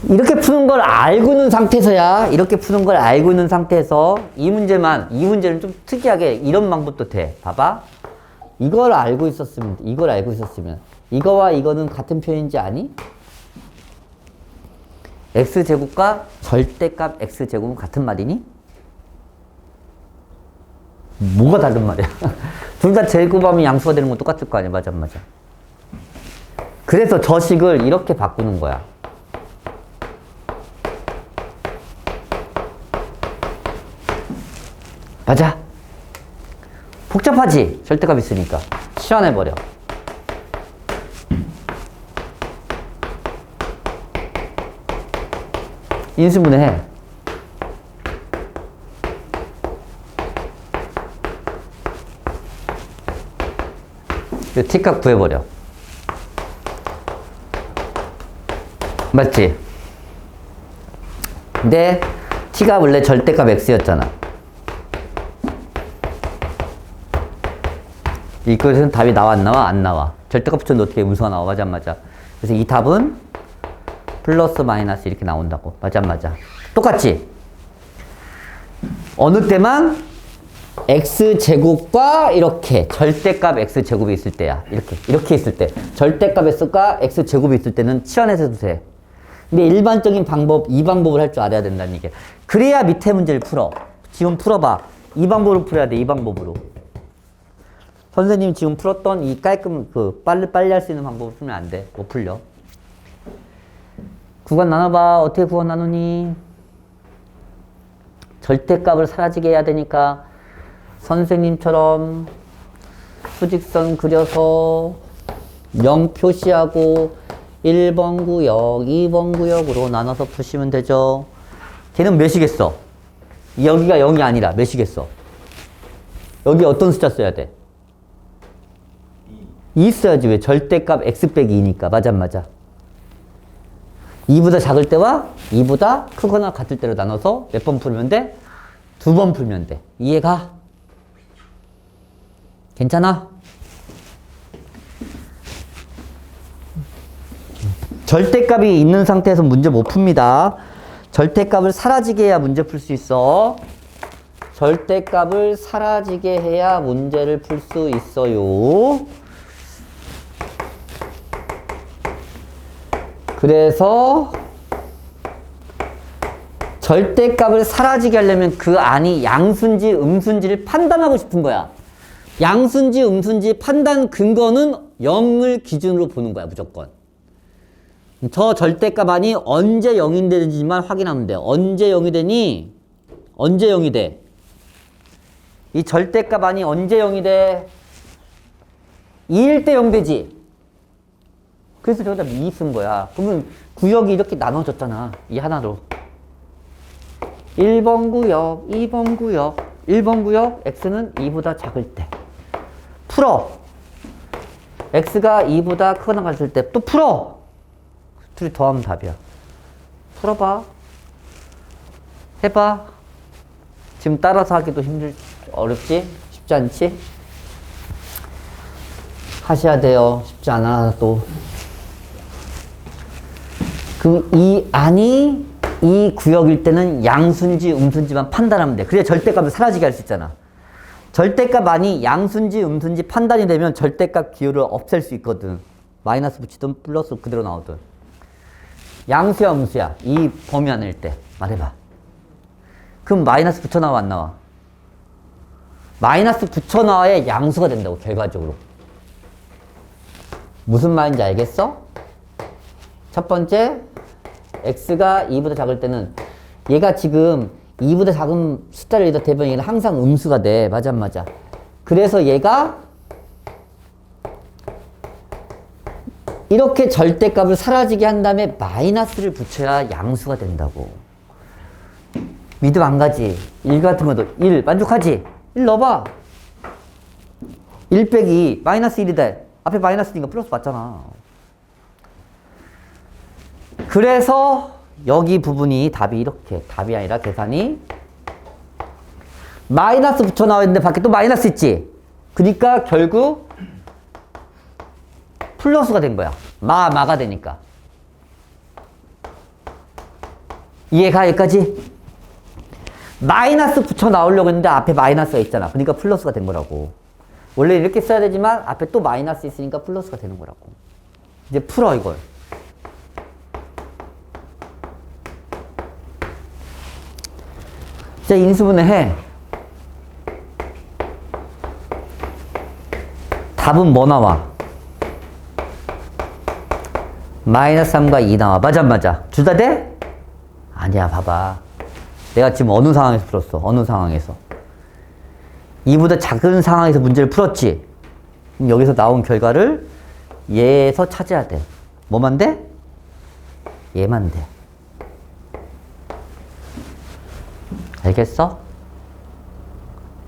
이렇게 푸는 걸 알고 있는 상태에서야, 이렇게 푸는 걸 알고 있는 상태에서 이 문제는 좀 특이하게 이런 방법도 돼. 봐봐. 이걸 알고 있었으면, 이거와 이거는 같은 표현인지 아니? x제곱과 절대값 x제곱은 같은 말이니? 뭐가 다른 말이야? 둘 다 제곱하면 양수가 되는 건 똑같을 거 아니야? 맞아, 안 맞아? 그래서 저 식을 이렇게 바꾸는 거야. 맞아? 복잡하지? 절대값 있으니까. 시원해버려. 인수분해 해. t값 구해버려. 맞지? 근데 t가 원래 절대값 x였잖아. 이것은 답이 나와 안 나와? 안 나와. 절대값 붙였는데 어떻게 음수가 나와? 맞아 안 맞아? 그래서 이 답은 플러스 마이너스 이렇게 나온다고. 맞아 안 맞아? 똑같지? 어느 때만 x제곱과 이렇게 절대값 x제곱이 있을 때야. 이렇게 있을 때. 절대값 x가 x제곱이 있을 때는 치환해서 두세. 근데 일반적인 방법, 이 방법을 할 줄 알아야 된다는 얘기야. 그래야 밑에 문제를 풀어. 지금 풀어봐. 이 방법으로 풀어야 돼. 이 방법으로. 선생님 지금 풀었던 이 깔끔 빨리 할 수 있는 방법을 풀면 안 돼. 못 풀려. 구간 나눠봐. 어떻게 구간 나누니? 절대값을 사라지게 해야 되니까 선생님처럼 수직선 그려서 0 표시하고 1번 구역, 2번 구역으로 나눠서 푸시면 되죠. 걔는 몇이겠어? 여기가 0이 아니라 몇이겠어? 여기 어떤 숫자 써야 돼? 2 써야지. 왜? 절대값 x 빼기 2니까. 맞아 안 맞아? 2보다 작을 때와 2보다 크거나 같을 때로 나눠서 몇 번 풀면 돼? 2번 풀면 돼. 이해가? 괜찮아? 절대값이 있는 상태에서 문제 못 풉니다. 절대값을 사라지게 해야 문제 풀 수 있어. 절대값을 사라지게 해야 문제를 풀 수 있어요. 그래서 절대값을 사라지게 하려면 그 안이 양수인지 음수인지를 판단하고 싶은 거야. 양수인지 음수인지 판단 근거는 0을 기준으로 보는 거야, 무조건. 저 절대값 안이 언제 0이 되는지만 확인하면 돼. 언제 0이 되니? 언제 0이 돼? 이 절대값 안이 언제 0이 돼? 2일 때 0 되지? 그래서 저기다 2 쓴 거야. 그러면 구역이 이렇게 나눠졌잖아. 이 하나로. 1번 구역, 2번 구역. 1번 구역, x는 2보다 작을 때. 풀어. x가 2보다 크거나 같을 때 또 풀어. 둘이 더하면 답이야. 풀어봐. 해봐. 지금 따라서 하기도 어렵지? 쉽지 않지? 하셔야 돼요. 쉽지 않아, 또. 이 안이 이 구역일 때는 양수인지 음수인지만 판단하면 돼. 그래야 절대값을 사라지게 할 수 있잖아. 절대값 안이 양수인지 음수인지 판단이 되면 절대값 기호를 없앨 수 있거든. 마이너스 붙이든 플러스 그대로 나오든. 양수야 음수야. 이 범위 안일 때. 말해봐. 그럼 마이너스 붙여 나와 안 나와? 마이너스 붙여 나와야 양수가 된다고, 결과적으로. 무슨 말인지 알겠어? 첫 번째, x가 2보다 작을 때는 얘가 지금 2보다 작은 숫자를 여기다 대면 얘는 항상 음수가 돼. 맞아 안 맞아? 그래서 얘가 이렇게 절대값을 사라지게 한 다음에 마이너스를 붙여야 양수가 된다고. 믿음 안 가지? 1 같은 것도 1 만족하지? 1 넣어봐. 1 빼기 마이너스 1이 돼. 앞에 마이너스니까 플러스 맞잖아. 그래서 여기 부분이 답이 이렇게, 답이 아니라 계산이 마이너스 붙여 나와 있는데 밖에 또 마이너스 있지? 그러니까 결국 플러스가 된 거야. 마가 되니까. 이해가 여기까지? 마이너스 붙여 나오려고 했는데 앞에 마이너스가 있잖아. 그러니까 플러스가 된 거라고. 원래 이렇게 써야 되지만 앞에 또 마이너스 있으니까 플러스가 되는 거라고. 이제 풀어 이걸. 자, 인수분해 해. 답은 뭐 나와? 마이너스 3과 2 나와. 맞아 안 맞아? 둘 다 돼? 아니야, 봐봐. 내가 지금 어느 상황에서 풀었어? 어느 상황에서? 2보다 작은 상황에서 문제를 풀었지? 그럼 여기서 나온 결과를 얘에서 찾아야 돼. 뭐만 돼? 얘만 돼. 알겠어?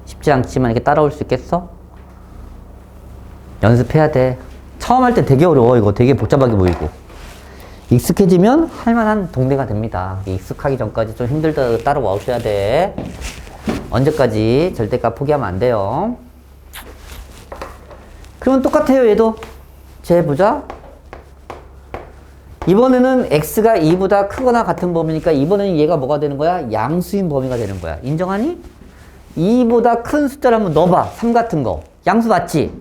쉽지 않지만 이렇게 따라올 수 있겠어? 연습해야 돼. 처음 할 때 되게 어려워. 이거 되게 복잡하게 보이고. 익숙해지면 할만한 동네가 됩니다. 익숙하기 전까지 좀 힘들다 따라와 오셔야 돼. 언제까지 절대값 포기하면 안 돼요. 그러면 똑같아요. 얘도 재보자. 이번에는 x가 2보다 크거나 같은 범위니까 이번에는 얘가 뭐가 되는 거야? 양수인 범위가 되는 거야. 인정하니? 2보다 큰 숫자를 한번 넣어봐. 3 같은 거. 양수 맞지?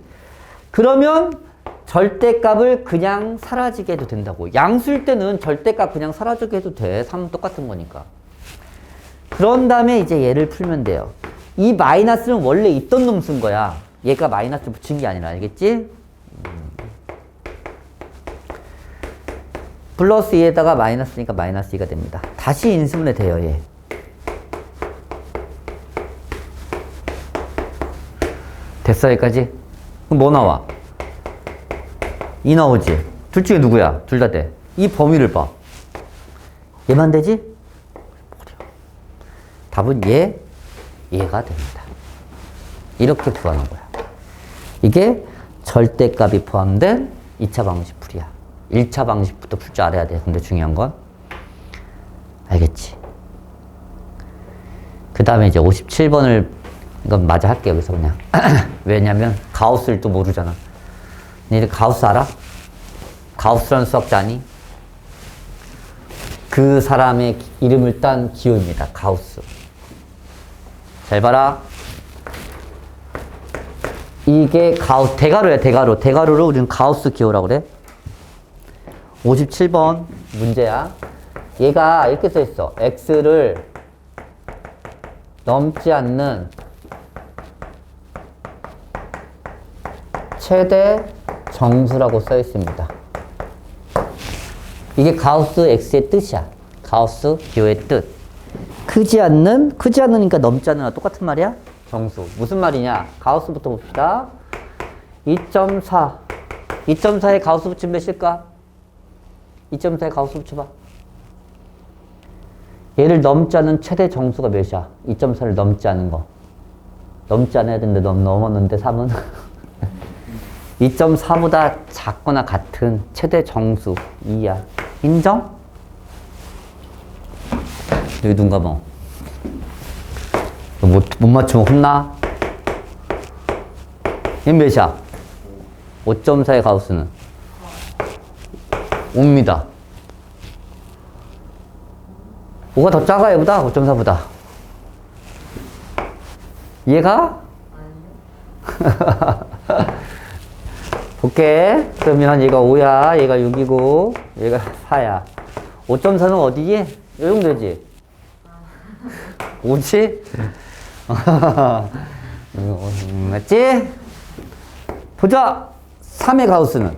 그러면 절대값을 그냥 사라지게 해도 된다고. 양수일 때는 절대값 그냥 사라지게 해도 돼. 3은 똑같은 거니까. 그런 다음에 이제 얘를 풀면 돼요. 이 마이너스는 원래 있던 놈 쓴 거야. 얘가 마이너스 붙인 게 아니라. 알겠지? 플러스 2에다가 마이너스니까 마이너스 2가 됩니다. 다시 인수분해 돼요. 얘. 됐어 여기까지? 그럼 뭐 나와? 2 나오지? 둘 중에 누구야? 둘 다 돼. 이 범위를 봐. 얘만 되지? 답은 얘가 됩니다. 이렇게 구하는 거야. 이게 절대값이 포함된 2차 방식 풀이야. 1차 방식부터 풀 줄 알아야 돼. 근데 중요한 건 알겠지? 그 다음에 이제 57번을 이건 마저 할게 여기서 그냥. 왜냐면 가우스를 또 모르잖아. 너희들 가우스 알아? 가우스라는 수학자 아니? 그 사람의 이름을 딴 기호입니다. 가우스. 잘 봐라. 이게 대가로야. 대가로를 우리는 가우스 기호라고 그래. 57번 문제야. 얘가 이렇게 써 있어. x를 넘지 않는 최대 정수라고 써 있습니다. 이게 가우스 x의 뜻이야. 가우스 기호의 뜻. 크지 않으니까 넘지 않으나 똑같은 말이야? 정수. 무슨 말이냐? 가우스부터 봅시다. 2.4. 2.4에 가우스 붙이면 몇일까? 2.4에 가우스 붙여봐. 얘를 넘지 않은 최대 정수가 몇이야? 2.4를 넘지 않은 거. 넘지 않아야 되는데 넘었는데 3은? 2.4보다 작거나 같은 최대 정수 2야. 인정? 여기 눈 감아. 못 맞추면 혼나? 얘 몇이야? 5.4의 가우스는? 옵니다. 5가 더 작아 얘보다? 5.4보다. 이해가? 볼게. 그러면 얘가 5야, 얘가 6이고, 얘가 4야. 5.4는 어디지? 요 정도 되지? 5지? 맞지? 보자! 3의 가우스는?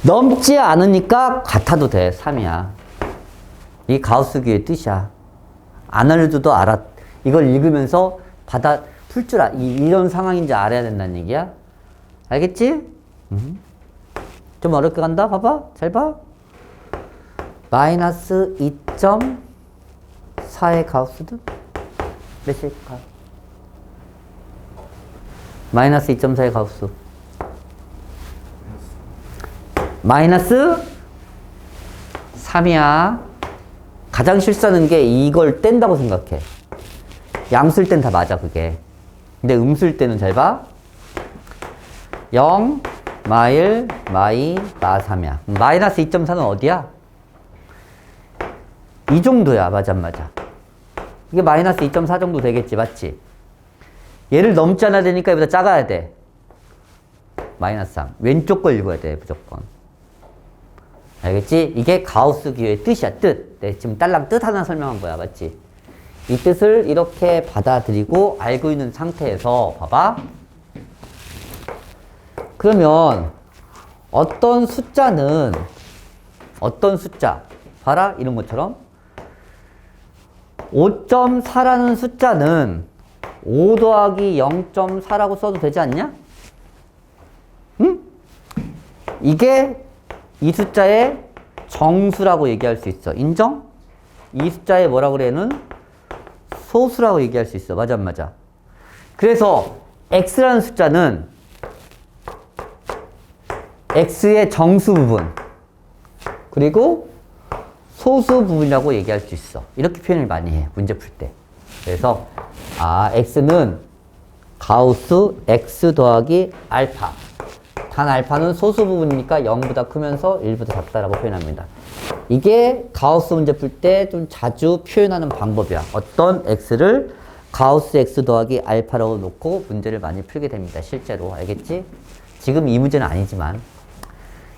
넘지 않으니까 같아도 돼. 3이야. 이 가우스 기호의 뜻이야. 안 알려줘도 알아. 이걸 읽으면서 풀 줄 이런 상황인지 알아야 된다는 얘기야. 알겠지? 좀 어렵게 간다. 봐봐. 잘 봐. 마이너스 2.4의 가우스도 몇일까? 마이너스 2.4의 가우스. 마이너스 3이야. 가장 실수하는 게 이걸 뗀다고 생각해. 양수일 땐 다 맞아, 그게. 근데 음수일 때는 잘 봐. 0, 마일, 마이, 마 3이야. 마이너스 2.4는 어디야? 이 정도야. 맞아, 맞아. 이게 마이너스 2.4 정도 되겠지, 맞지? 얘를 넘지 않아야 되니까 얘보다 작아야 돼. 마이너스 3. 왼쪽 걸 읽어야 돼, 무조건. 알겠지? 이게 가우스 기호의 뜻이야, 뜻. 네, 지금 딸랑 뜻 하나 설명한 거야, 맞지? 이 뜻을 이렇게 받아들이고 알고 있는 상태에서 봐봐. 그러면 어떤 숫자 봐라, 이런 것처럼 5.4라는 숫자는 5 더하기 0.4라고 써도 되지 않냐? 응? 이게 이 숫자의 정수라고 얘기할 수 있어. 인정? 이 숫자에 뭐라 그래는 소수라고 얘기할 수 있어. 맞아 안 맞아? 그래서 x라는 숫자는 x의 정수 부분 그리고 소수 부분이라고 얘기할 수 있어. 이렇게 표현을 많이 해. 문제 풀 때. 그래서 x는 가우스 x 더하기 알파. 단 알파는 소수 부분이니까 0보다 크면서 1보다 작다라고 표현합니다. 이게 가우스 문제 풀 때 좀 자주 표현하는 방법이야. 어떤 x를 가우스 x 더하기 알파라고 놓고 문제를 많이 풀게 됩니다. 실제로. 알겠지? 지금 이 문제는 아니지만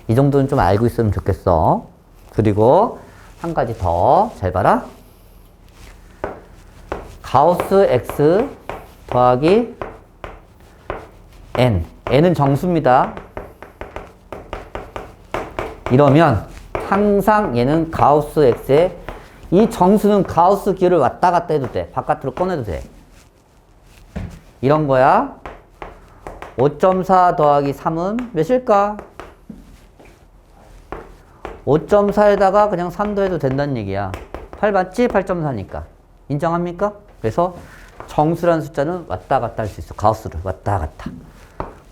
이 정도는 좀 알고 있으면 좋겠어. 그리고 한 가지 더 잘 봐라. 가우스 x 더하기 n. n은 정수입니다. 이러면 항상 얘는 가우스 x에 이 정수는 가우스 기호를 왔다 갔다 해도 돼. 바깥으로 꺼내도 돼. 이런 거야. 5.4 더하기 3은 몇일까? 5.4에다가 그냥 3도 해도 된다는 얘기야. 8 맞지? 8.4니까. 인정합니까? 그래서 정수라는 숫자는 왔다 갔다 할 수 있어. 가우스를 왔다 갔다.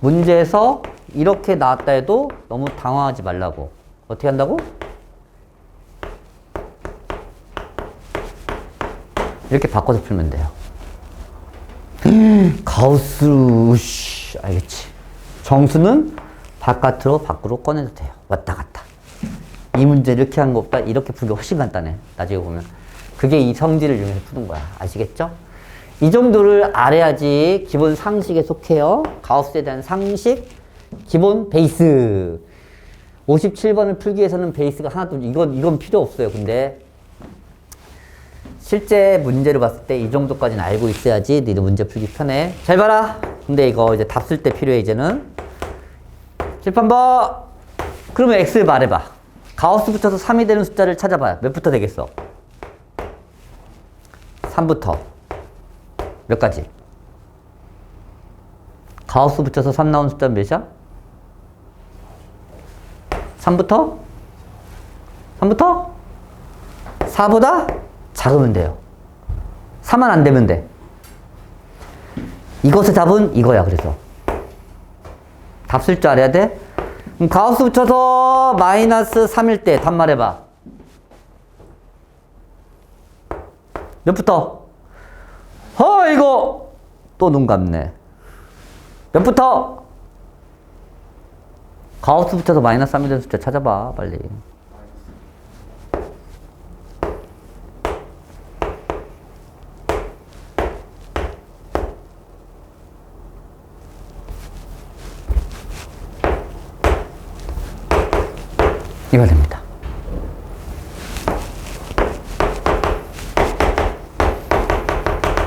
문제에서 이렇게 나왔다 해도 너무 당황하지 말라고. 어떻게 한다고? 이렇게 바꿔서 풀면 돼요. 가우스, 우씨, 알겠지? 정수는 바깥으로 밖으로 꺼내도 돼요. 왔다 갔다. 이 문제 이렇게 하는 것보다 이렇게 풀기 훨씬 간단해. 나중에 보면. 그게 이 성질을 이용해서 푸는 거야. 아시겠죠? 이 정도를 알아야지 기본 상식에 속해요. 가우스에 대한 상식, 기본 베이스. 57번을 풀기 위해서는 베이스가 하나도, 이건 필요 없어요. 근데 실제 문제를 봤을 때 이 정도까지는 알고 있어야지 너희들 문제 풀기 편해. 잘 봐라. 근데 이거 이제 답 쓸 때 필요해, 이제는. 칠판 봐. 그러면 x를 말해봐. 가우스 붙여서 3이 되는 숫자를 찾아봐요. 몇부터 되겠어? 3부터. 몇 가지? 가우스 붙여서 3 나온 숫자는 몇이야? 3부터? 3부터? 4보다? 작으면 돼요. 3은 안 되면 돼. 이것의 답은 이거야, 그래서. 답 쓸 줄 알아야 돼? 그럼 가우스 붙여서 마이너스 3일 때 답 말해봐. 몇부터? 이거! 또 눈 감네. 몇부터? 가우스 붙여서 마이너스 3이 되는 숫자 찾아봐, 빨리. 이거 됩니다.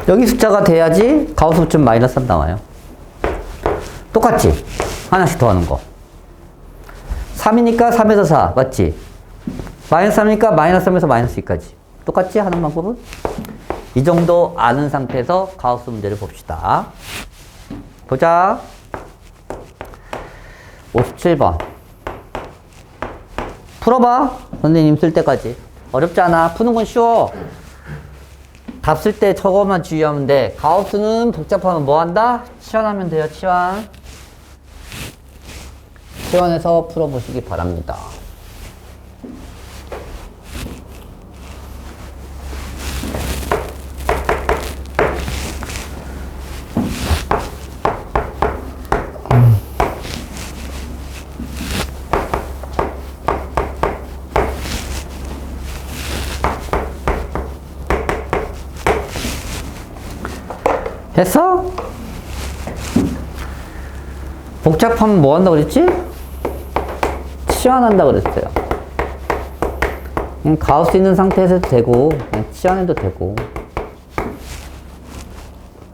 여기 숫자가 돼야지 가우스 붙이면 마이너스 3 나와요. 똑같지? 하나씩 더하는 거. 3이니까 3에서 4 맞지? 마이너스 3이니까 마이너스 3에서 마이너스 2까지 똑같지? 하는 방법은? 이 정도 아는 상태에서 가우스 문제를 봅시다. 보자. 57번 풀어봐. 선생님 쓸 때까지. 어렵지 않아. 푸는 건 쉬워. 답 쓸 때 저것만 주의하면 돼. 가우스는 복잡하면 뭐 한다? 치환하면 돼요. 치환. 치환해서 풀어보시기 바랍니다. 됐어? 복잡하면 뭐 한다고 그랬지? 치환한다 그랬어요. 그냥 가우스 있는 상태에서도 되고 그냥 치환해도 되고.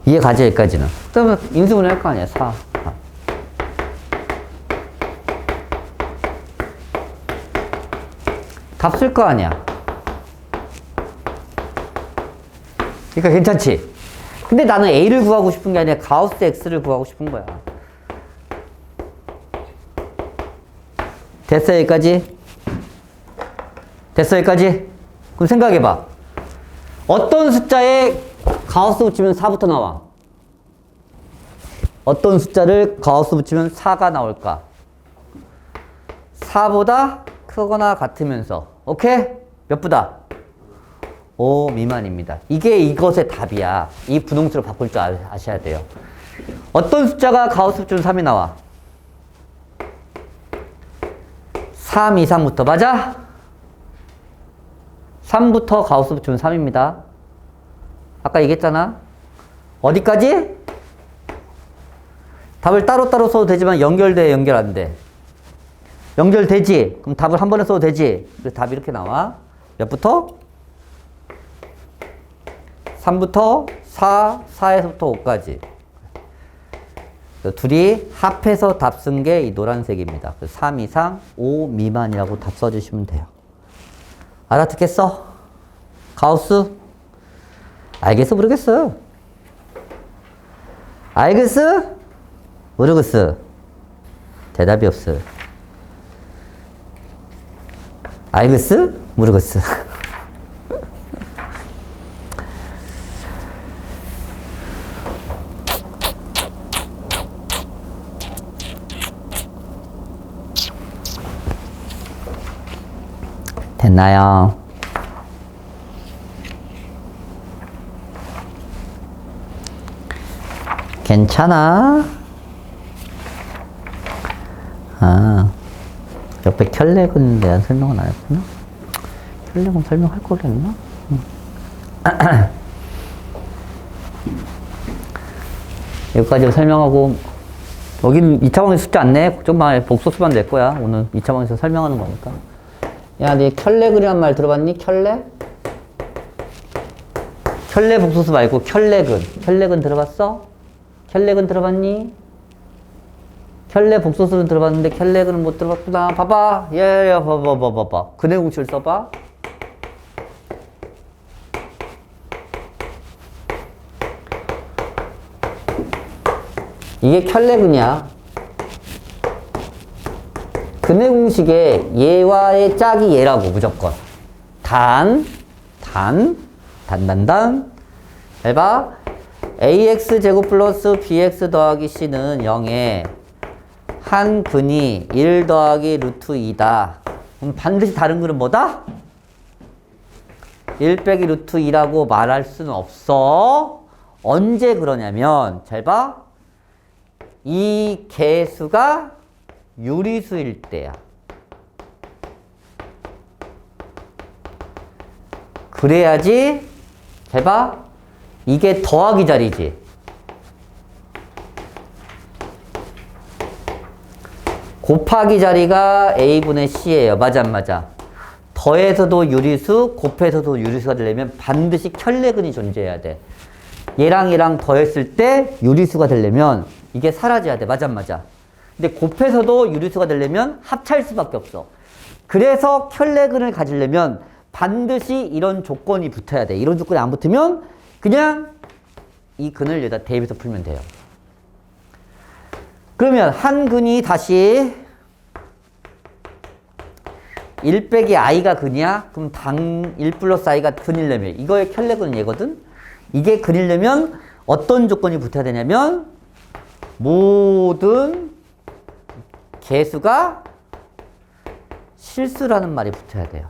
이해 가지 여기까지는. 그러면 인수분해 할 거 아니야. 4. 답 쓸 거 아니야. 그러니까 괜찮지? 근데 나는 A를 구하고 싶은 게 아니라 가우스 X를 구하고 싶은 거야. 됐어, 여기까지? 됐어, 여기까지? 그럼 생각해봐. 어떤 숫자에 가우스 붙이면 4부터 나와? 어떤 숫자를 가우스 붙이면 4가 나올까? 4보다 크거나 같으면서. 오케이? 몇 보다? 5 미만입니다. 이게 이것의 답이야. 이 분홍수로 바꿀 줄 아셔야 돼요. 어떤 숫자가 가우스 붙이면 3이 나와? 3 이상부터. 맞아? 3부터 가우스 붙이면 3입니다. 아까 얘기했잖아. 어디까지? 답을 따로따로 써도 되지만 연결돼, 연결 안 돼? 연결되지? 그럼 답을 한 번에 써도 되지? 그래서 답이 이렇게 나와. 몇부터? 3부터 4, 4에서부터 5까지. 둘이 합해서 답 쓴 게 이 노란색입니다. 3 이상, 5 미만이라고 답 써주시면 돼요. 알아듣겠어? 가우스? 알겠어? 모르겠어? 알겠어? 모르겠어? 대답이 없어. 알겠어? 모르겠어? 됐나요? 괜찮아? 아, 옆에 켤레군 내가 설명은 안 했구나? 켤레군 설명할 걸 그랬나? 여기까지 설명하고, 여기는 2차 방정식 숙제 안 내. 걱정 마. 복소수만 낼 거야. 오늘 2차 방정식 설명하는 거니까. 야, 네 켤레근이란 말 들어봤니? 켤레? 켤레 복소수 말고 켤레근. 켤레근 들어봤어? 켤레근 들어봤니? 켤레 복소수는 들어봤는데 켤레근은 못 들어봤구나. 봐봐. 예, 봐봐. 근해 공식을 써봐. 이게 켤레근이야. 근해 공식에 얘와의 짝이 얘라고 무조건. 단. 잘 봐. ax 제곱 플러스 bx 더하기 c는 0에 한 근이 1 더하기 루트 2다. 그럼 반드시 다른 근은 뭐다? 1 빼기 루트 2라고 말할 수는 없어. 언제 그러냐면 잘 봐. 이 개수가 유리수일 때야. 그래야지. 잘 봐. 이게 더하기 자리지. 곱하기 자리가 a분의 c예요. 맞아 안 맞아? 더해서도 유리수, 곱해서도 유리수가 되려면 반드시 켤레근이 존재해야 돼. 얘랑 얘랑 더했을 때 유리수가 되려면 이게 사라져야 돼. 맞아 안 맞아? 근데 곱해서도 유리수가 되려면 합차일 수밖에 없어. 그래서 켤레근을 가지려면 반드시 이런 조건이 붙어야 돼. 이런 조건이 안 붙으면 그냥 이 근을 여기다 대입해서 풀면 돼요. 그러면 한 근이 다시 1 빼기 i가 근이야? 그럼 당 1 플러스 i가 근이려면 이거의 켤레근은 얘거든? 이게 근이려면 어떤 조건이 붙어야 되냐면 모든 개수가 실수라는 말이 붙어야 돼요.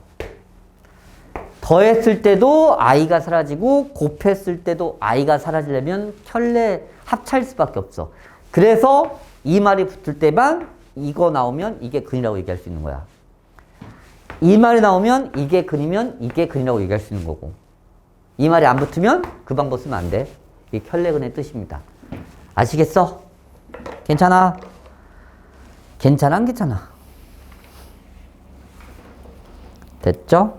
더했을 때도 i가 사라지고 곱했을 때도 i가 사라지려면 켤레 합차일 수밖에 없어. 그래서 이 말이 붙을 때만 이거 나오면 이게 근이라고 얘기할 수 있는 거야. 이 말이 나오면 이게 근이면 이게 근이라고 얘기할 수 있는 거고. 이 말이 안 붙으면 그 방법 쓰면 안 돼. 이게 켤레근의 뜻입니다. 아시겠어? 괜찮아? 괜찮아 안 괜찮아? 됐죠?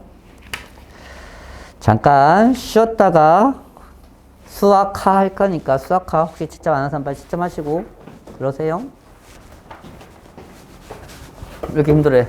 잠깐 쉬었다가 수학화 할 거니까 수학화 혹시 채점 안 하는 사람 빨리 채점하시고 그러세요. 왜 이렇게 힘들어해?